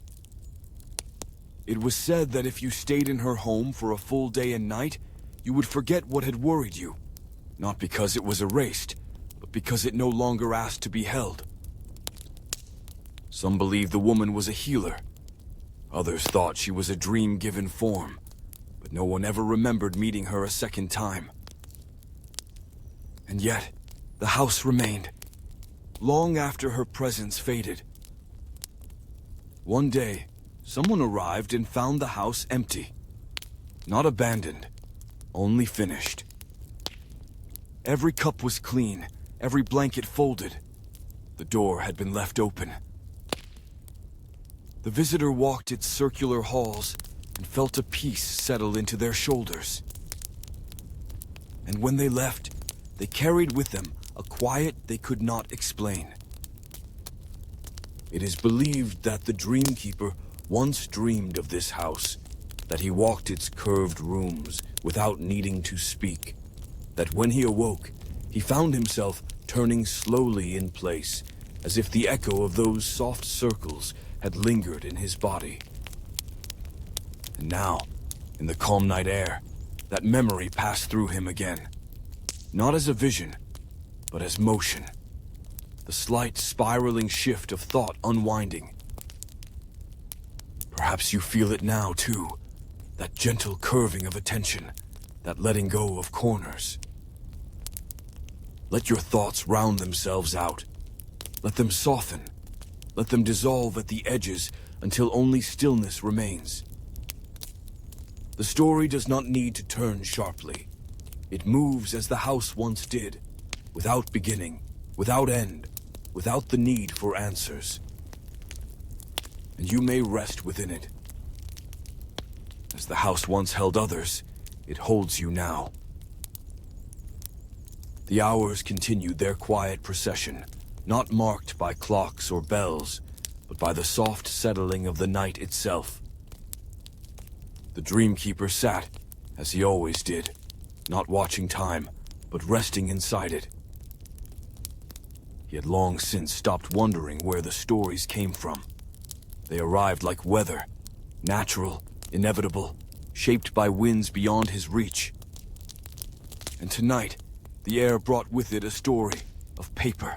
It was said that if you stayed in her home for a full day and night, you would forget what had worried you, not because it was erased, but because it no longer asked to be held. Some believed the woman was a healer. Others thought she was a dream-given form, but no one ever remembered meeting her a second time. And yet, the house remained, long after her presence faded. One day, someone arrived and found the house empty. Not abandoned, only finished. Every cup was clean, every blanket folded. The door had been left open. The visitor walked its circular halls and felt a peace settle into their shoulders. And when they left, they carried with them a quiet they could not explain. It is believed that the Dreamkeeper once dreamed of this house, that he walked its curved rooms without needing to speak, that when he awoke, he found himself turning slowly in place, as if the echo of those soft circles had lingered in his body. And now, in the calm night air, that memory passed through him again. Not as a vision, but as motion. The slight spiraling shift of thought unwinding. Perhaps you feel it now, too. That gentle curving of attention, that letting go of corners. Let your thoughts round themselves out. Let them soften. Let them dissolve at the edges until only stillness remains. The story does not need to turn sharply. It moves as the house once did, without beginning, without end, without the need for answers. And you may rest within it. As the house once held others, it holds you now. The hours continued their quiet procession, not marked by clocks or bells, but by the soft settling of the night itself. The Dreamkeeper sat, as he always did, not watching time, but resting inside it. He had long since stopped wondering where the stories came from. They arrived like weather, natural, inevitable, shaped by winds beyond his reach. And tonight, the air brought with it a story of paper.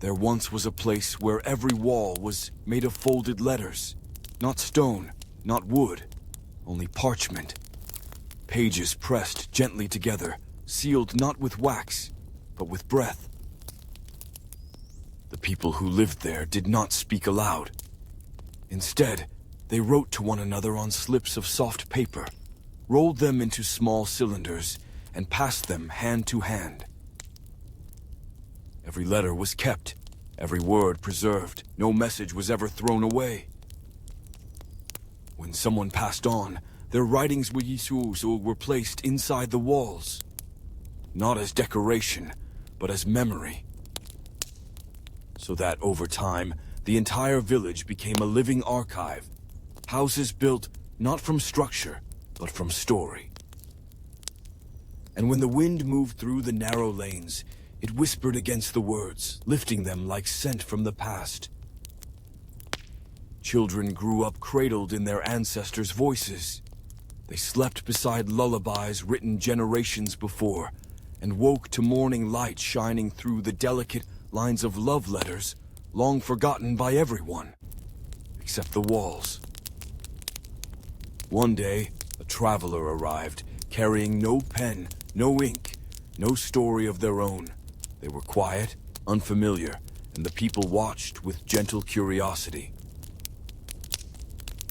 There once was a place where every wall was made of folded letters, not stone, not wood, only parchment. Pages pressed gently together, sealed not with wax, but with breath. The people who lived there did not speak aloud. Instead, they wrote to one another on slips of soft paper, rolled them into small cylinders, and passed them hand to hand. Every letter was kept, every word preserved. No message was ever thrown away. When someone passed on, their writings were placed inside the walls, not as decoration, but as memory. So that over time, the entire village became a living archive, houses built not from structure, but from story. And when the wind moved through the narrow lanes, it whispered against the words, lifting them like scent from the past. Children grew up cradled in their ancestors' voices. They slept beside lullabies written generations before, and woke to morning light shining through the delicate lines of love letters long forgotten by everyone, except the walls. One day, a traveler arrived, carrying no pen, no ink, no story of their own. They were quiet, unfamiliar, and the people watched with gentle curiosity.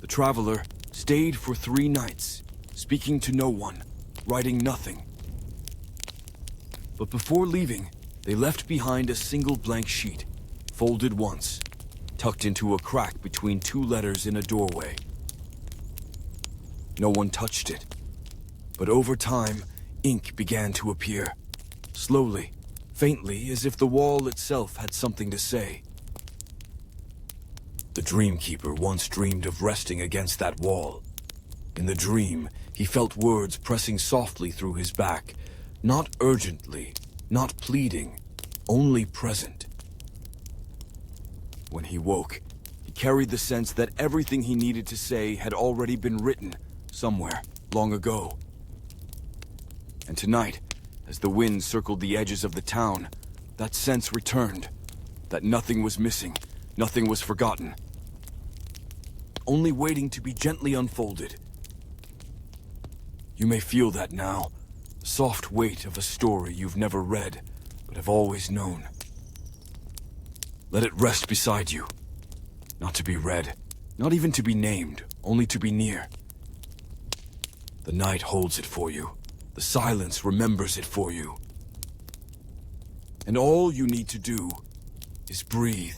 The traveler stayed for 3 nights, speaking to no one, writing nothing. But before leaving, they left behind a single blank sheet, folded once, tucked into a crack between 2 letters in a doorway. No one touched it, but over time, ink began to appear, slowly, faintly, as if the wall itself had something to say. The Dreamkeeper once dreamed of resting against that wall. In the dream, he felt words pressing softly through his back, not urgently, not pleading, only present. When he woke, he carried the sense that everything he needed to say had already been written somewhere, long ago. And tonight, as the wind circled the edges of the town, that sense returned, that nothing was missing, nothing was forgotten, only waiting to be gently unfolded. You may feel that now, the soft weight of a story you've never read, but have always known. Let it rest beside you, not to be read, not even to be named, only to be near. The night holds it for you. The silence remembers it for you. And all you need to do is breathe.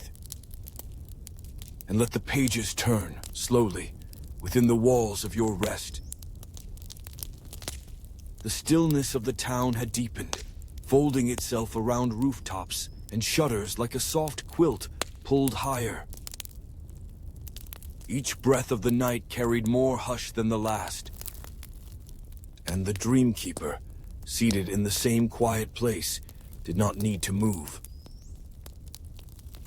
And let the pages turn, slowly, within the walls of your rest. The stillness of the town had deepened, folding itself around rooftops and shutters like a soft quilt pulled higher. Each breath of the night carried more hush than the last. And the Dreamkeeper, seated in the same quiet place, did not need to move.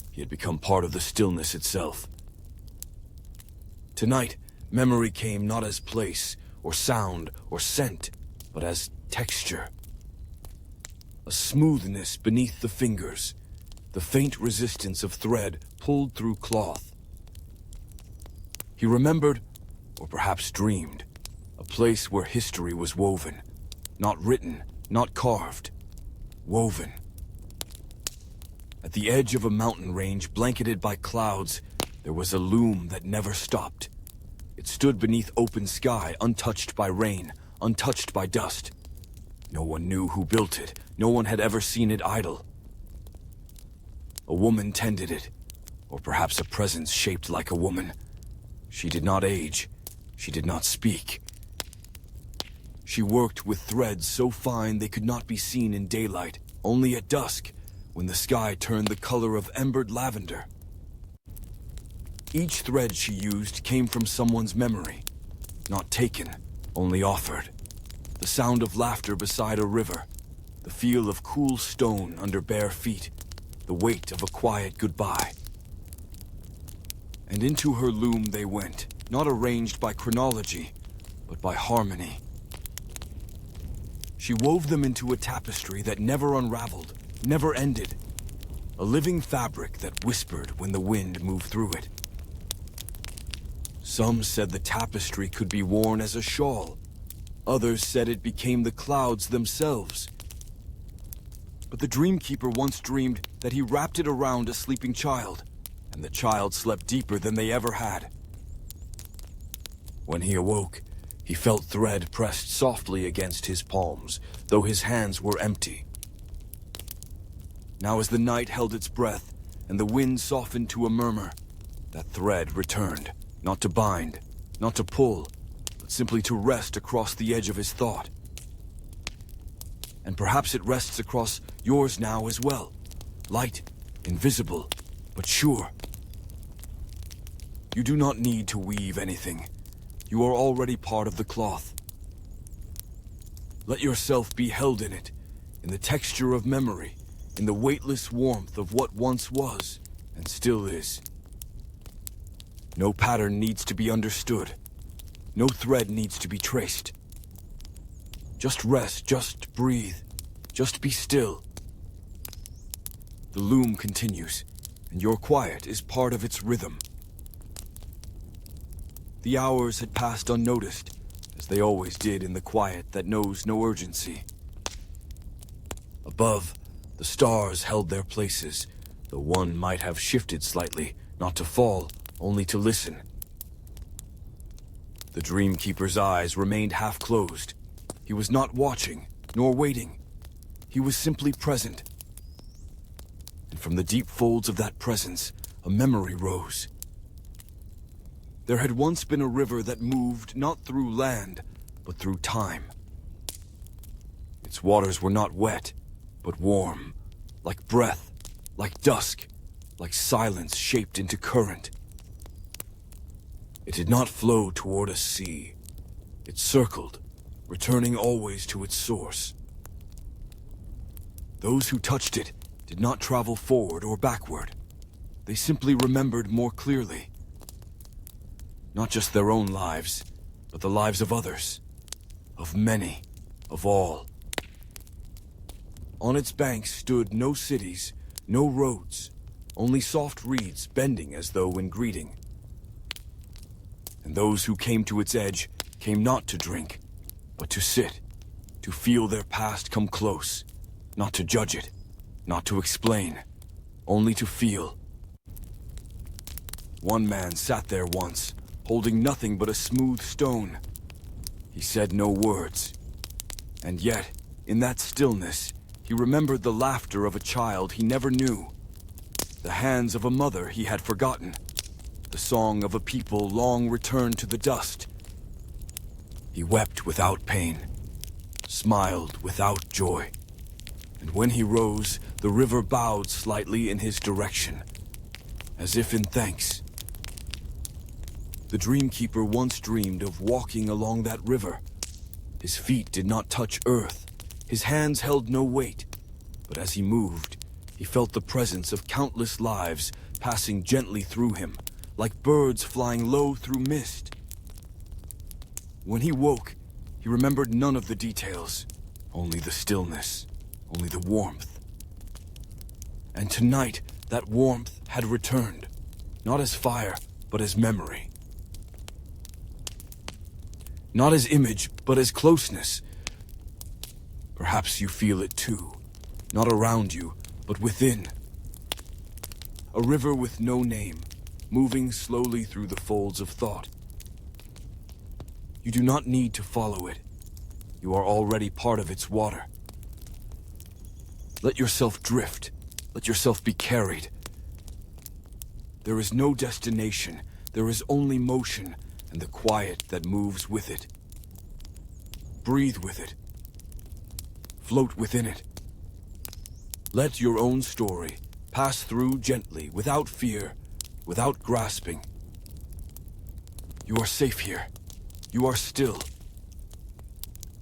He had become part of the stillness itself. Tonight, memory came not as place, or sound, or scent, but as texture. A smoothness beneath the fingers, the faint resistance of thread pulled through cloth. He remembered, or perhaps dreamed, a place where history was woven, not written, not carved, woven. At the edge of a mountain range blanketed by clouds, there was a loom that never stopped. It stood beneath open sky, untouched by rain, untouched by dust. No one knew who built it. No one had ever seen it idle. A woman tended it, or perhaps a presence shaped like a woman. She did not age. She did not speak. She worked with threads so fine they could not be seen in daylight, only at dusk, when the sky turned the color of embered lavender. Each thread she used came from someone's memory, not taken, only offered. The sound of laughter beside a river, the feel of cool stone under bare feet, the weight of a quiet goodbye. And into her loom they went, not arranged by chronology, but by harmony. She wove them into a tapestry that never unraveled, never ended. A living fabric that whispered when the wind moved through it. Some said the tapestry could be worn as a shawl. Others said it became the clouds themselves. But the Dreamkeeper once dreamed that he wrapped it around a sleeping child, and the child slept deeper than they ever had. When he awoke, he felt thread pressed softly against his palms, though his hands were empty. Now as the night held its breath, and the wind softened to a murmur, that thread returned, not to bind, not to pull, but simply to rest across the edge of his thought. And perhaps it rests across yours now as well. Light, invisible, but sure. You do not need to weave anything. You are already part of the cloth. Let yourself be held in it, in the texture of memory, in the weightless warmth of what once was, and still is. No pattern needs to be understood. No thread needs to be traced. Just rest, just breathe, just be still. The loom continues, and your quiet is part of its rhythm. The hours had passed unnoticed, as they always did in the quiet that knows no urgency. Above, the stars held their places, though one might have shifted slightly, not to fall, only to listen. The Dreamkeeper's eyes remained half-closed. He was not watching, nor waiting. He was simply present. And from the deep folds of that presence, a memory rose. There had once been a river that moved not through land, but through time. Its waters were not wet, but warm, like breath, like dusk, like silence shaped into current. It did not flow toward a sea. It circled, returning always to its source. Those who touched it did not travel forward or backward. They simply remembered more clearly. Not just their own lives, but the lives of others. Of many, of all. On its banks stood no cities, no roads, only soft reeds bending as though in greeting. And those who came to its edge came not to drink, but to sit, to feel their past come close, not to judge it, not to explain, only to feel. One man sat there once, holding nothing but a smooth stone. He said no words. And yet, in that stillness, he remembered the laughter of a child he never knew, the hands of a mother he had forgotten, the song of a people long returned to the dust. He wept without pain, smiled without joy. And when he rose, the river bowed slightly in his direction, as if in thanks. The Dreamkeeper once dreamed of walking along that river. His feet did not touch earth. His hands held no weight. But as he moved, he felt the presence of countless lives passing gently through him, like birds flying low through mist. When he woke, he remembered none of the details, only the stillness, only the warmth. And tonight, that warmth had returned, not as fire, but as memory. Not as image, but as closeness. Perhaps you feel it too, not around you, but within. A river with no name, moving slowly through the folds of thought. You do not need to follow it. You are already part of its water. Let yourself drift. Let yourself be carried. There is no destination. There is only motion and the quiet that moves with it. Breathe with it. Float within it. Let your own story pass through gently, without fear, without grasping. You are safe here. You are still.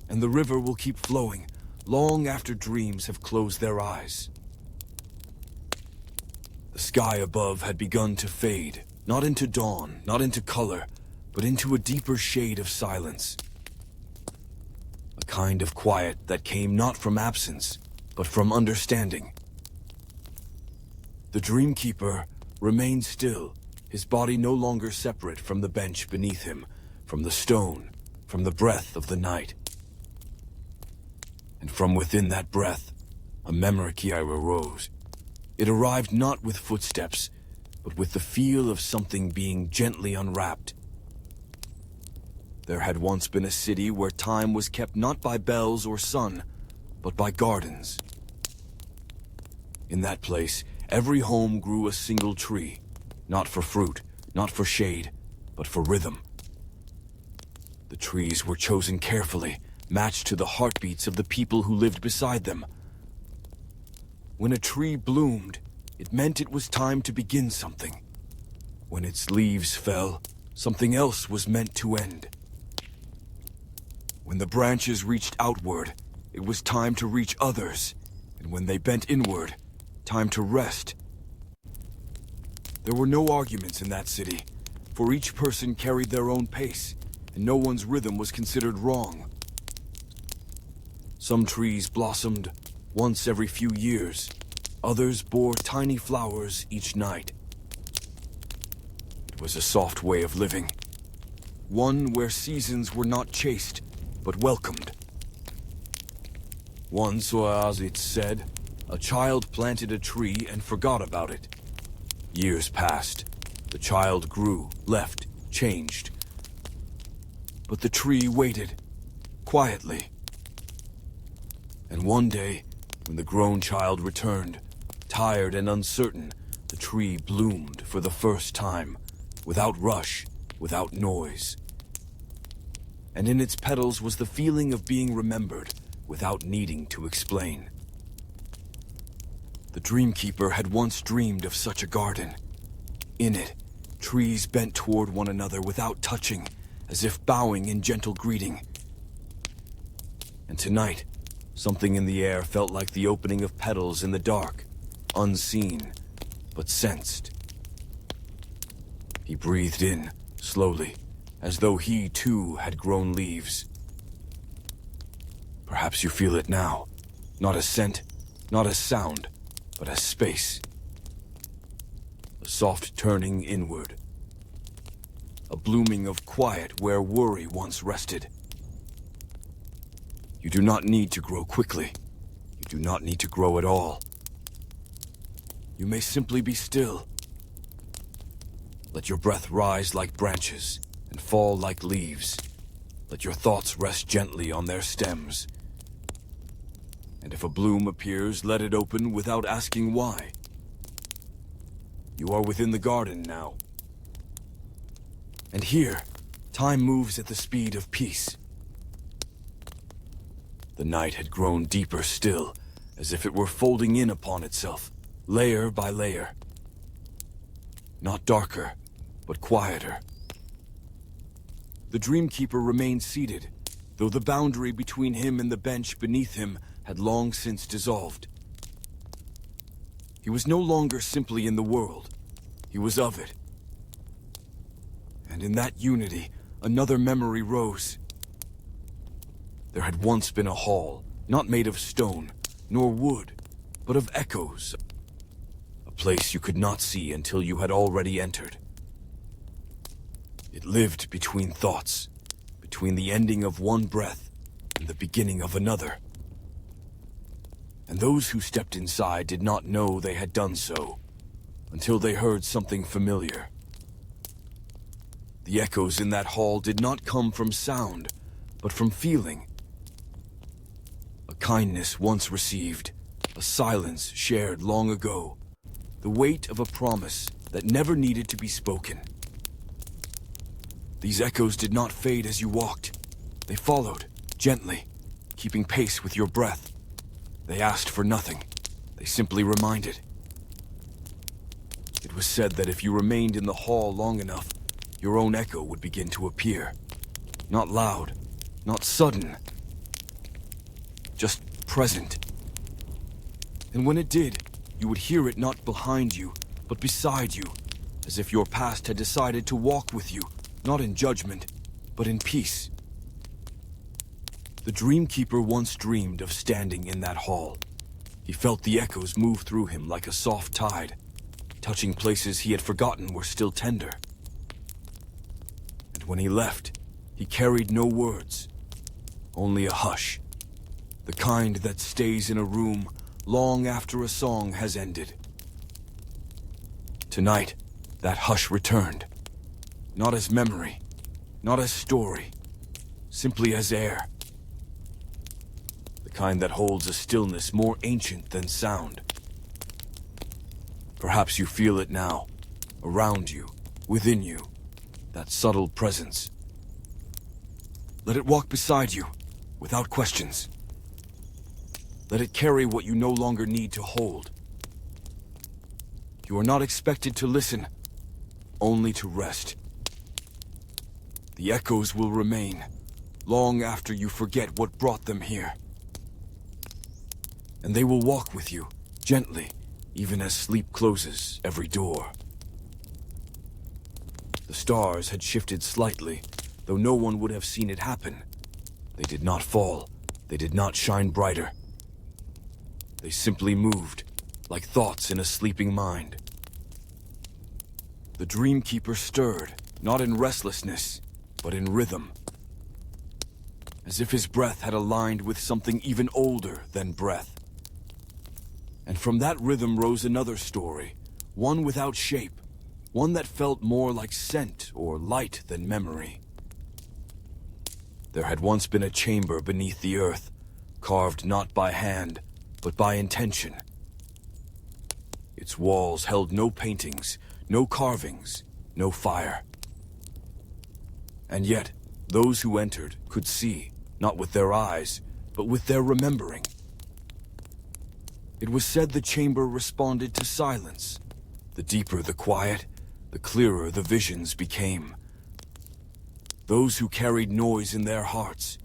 And the river will keep flowing long after dreams have closed their eyes. The sky above had begun to fade, not into dawn, not into color, but into a deeper shade of silence. A kind of quiet that came not from absence, but from understanding. The Dreamkeeper remained still, his body no longer separate from the bench beneath him, from the stone, from the breath of the night. And from within that breath, a memory arose. It arrived not with footsteps, but with the feel of something being gently unwrapped. There had once been a city where time was kept not by bells or sun, but by gardens. In that place, every home grew a single tree, not for fruit, not for shade, but for rhythm. The trees were chosen carefully, matched to the heartbeats of the people who lived beside them. When a tree bloomed, it meant it was time to begin something. When its leaves fell, something else was meant to end. When the branches reached outward, it was time to reach others, and when they bent inward, time to rest. There were no arguments in that city, for each person carried their own pace, and no one's rhythm was considered wrong. Some trees blossomed once every few years, others bore tiny flowers each night. It was a soft way of living, One where seasons were not chased, but welcomed. Once, or as it said, a child planted a tree and forgot about it. Years passed. The child grew, left, changed. But the tree waited, quietly. And one day, when the grown child returned, tired and uncertain, the tree bloomed for the first time, without rush, without noise. And in its petals was the feeling of being remembered, without needing to explain. The Dreamkeeper had once dreamed of such a garden. In it, trees bent toward one another without touching, as if bowing in gentle greeting. And tonight, something in the air felt like the opening of petals in the dark, unseen, but sensed. He breathed in, slowly, as though he too had grown leaves. Perhaps you feel it now, not as scent, not as sound, but as space. A soft turning inward. A blooming of quiet where worry once rested. You do not need to grow quickly. You do not need to grow at all. You may simply be still. Let your breath rise like branches and fall like leaves. Let your thoughts rest gently on their stems. And if a bloom appears, let it open without asking why. You are within the garden now. And here, time moves at the speed of peace. The night had grown deeper still, as if it were folding in upon itself, layer by layer. Not darker, but quieter. The Dreamkeeper remained seated, though the boundary between him and the bench beneath him had long since dissolved. He was no longer simply in the world. He was of it. And in that unity, another memory rose. There had once been a hall, not made of stone, nor wood, but of echoes. A place you could not see until you had already entered. It lived between thoughts, between the ending of one breath and the beginning of another. And those who stepped inside did not know they had done so, until they heard something familiar. The echoes in that hall did not come from sound, but from feeling. A kindness once received, a silence shared long ago, the weight of a promise that never needed to be spoken. These echoes did not fade as you walked. They followed, gently, keeping pace with your breath. They asked for nothing. They simply reminded. It was said that if you remained in the hall long enough, your own echo would begin to appear. Not loud, not sudden, just present. And when it did, you would hear it not behind you, but beside you, as if your past had decided to walk with you, not in judgment, but in peace. The Dreamkeeper once dreamed of standing in that hall. He felt the echoes move through him like a soft tide, touching places he had forgotten were still tender. And when he left, he carried no words, only a hush, the kind that stays in a room long after a song has ended. Tonight, that hush returned, not as memory, not as story, simply as air. The kind that holds a stillness more ancient than sound. Perhaps you feel it now, around you, within you, that subtle presence. Let it walk beside you, without questions. Let it carry what you no longer need to hold. You are not expected to listen, only to rest. The echoes will remain, long after you forget what brought them here. And they will walk with you, gently, even as sleep closes every door. The stars had shifted slightly, though no one would have seen it happen. They did not fall. They did not shine brighter. They simply moved, like thoughts in a sleeping mind. The Dreamkeeper stirred, not in restlessness, but in rhythm. As if his breath had aligned with something even older than breath. And from that rhythm rose another story, one without shape, one that felt more like scent or light than memory. There had once been a chamber beneath the earth, carved not by hand, but by intention. Its walls held no paintings, no carvings, no fire. And yet, those who entered could see, not with their eyes, but with their remembering. It was said the chamber responded to silence. The deeper the quiet, the clearer the visions became. Those who carried noise in their hearts,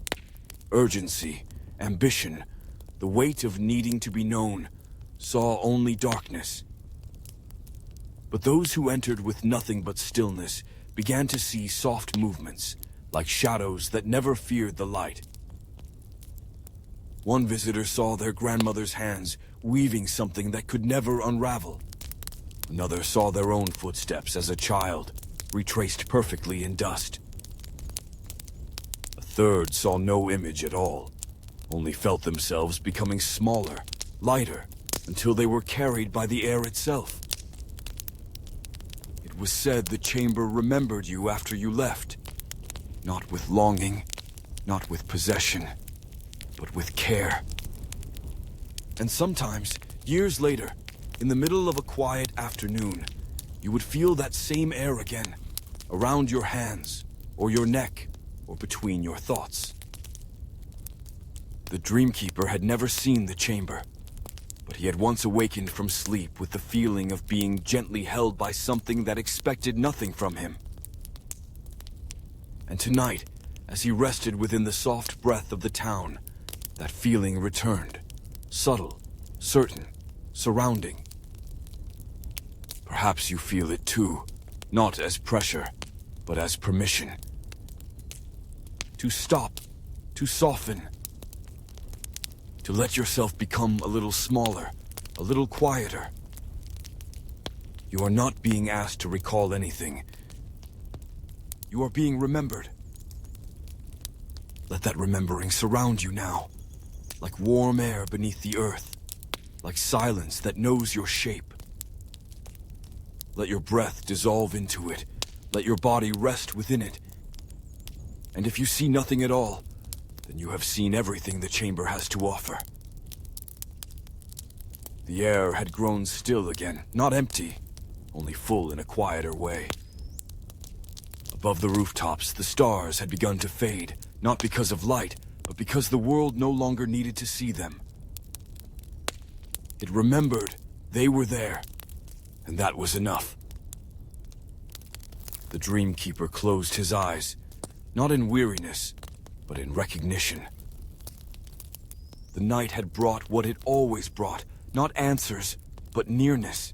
urgency, ambition, the weight of needing to be known, saw only darkness. But those who entered with nothing but stillness began to see soft movements, like shadows that never feared the light. One visitor saw their grandmother's hands weaving something that could never unravel. Another saw their own footsteps as a child, retraced perfectly in dust. A third saw no image at all, only felt themselves becoming smaller, lighter, until they were carried by the air itself. It was said the chamber remembered you after you left, not with longing, not with possession, but with care. And sometimes, years later, in the middle of a quiet afternoon, you would feel that same air again, around your hands, or your neck, or between your thoughts. The Dreamkeeper had never seen the chamber, but he had once awakened from sleep with the feeling of being gently held by something that expected nothing from him. And tonight, as he rested within the soft breath of the town, that feeling returned, subtle, certain, surrounding. Perhaps you feel it too, not as pressure, but as permission. To stop, to soften, to let yourself become a little smaller, a little quieter. You are not being asked to recall anything. You are being remembered. Let that remembering surround you now, like warm air beneath the earth, like silence that knows your shape. Let your breath dissolve into it. Let your body rest within it. And if you see nothing at all, then you have seen everything the chamber has to offer. The air had grown still again, not empty, only full in a quieter way. Above the rooftops, the stars had begun to fade, not because of light, but because the world no longer needed to see them. It remembered they were there, and that was enough. The Dreamkeeper closed his eyes, not in weariness, but in recognition. The night had brought what it always brought, not answers, but nearness.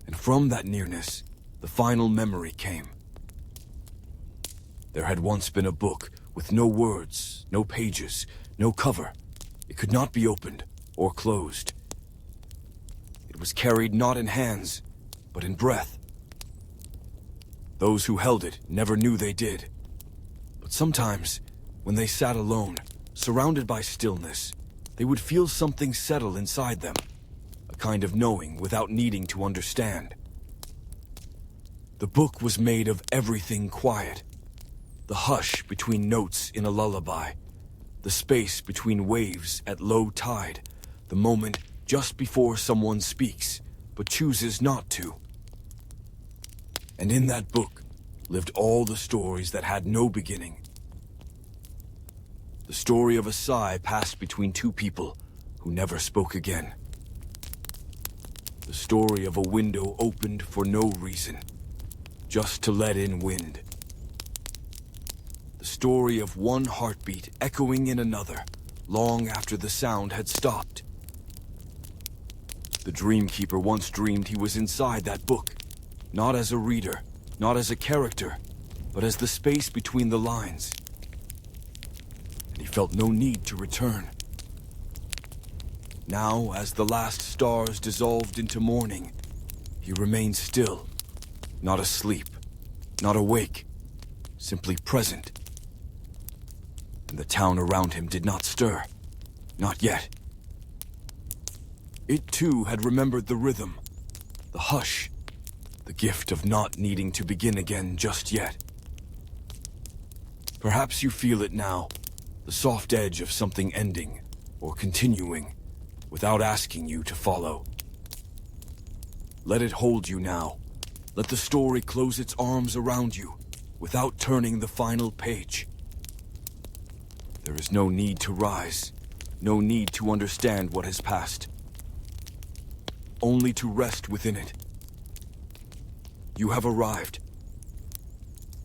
And from that nearness, the final memory came. There had once been a book with no words, no pages, no cover. It could not be opened or closed. It was carried not in hands, but in breath. Those who held it never knew they did. But sometimes, when they sat alone, surrounded by stillness, they would feel something settle inside them, a kind of knowing without needing to understand. The book was made of everything quiet. The hush between notes in a lullaby, the space between waves at low tide, the moment just before someone speaks, but chooses not to. And in that book lived all the stories that had no beginning. The story of a sigh passed between two people who never spoke again. The story of a window opened for no reason, just to let in wind. The story of one heartbeat echoing in another, long after the sound had stopped. The Dreamkeeper once dreamed he was inside that book, not as a reader, not as a character, but as the space between the lines. And he felt no need to return. Now, as the last stars dissolved into morning, he remained still, not asleep, not awake, simply present. And the town around him did not stir. Not yet. It too had remembered the rhythm, the hush, the gift of not needing to begin again just yet. Perhaps you feel it now, the soft edge of something ending or continuing without asking you to follow. Let it hold you now. Let the story close its arms around you without turning the final page. There is no need to rise, no need to understand what has passed. Only to rest within it. You have arrived,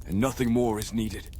and nothing more is needed.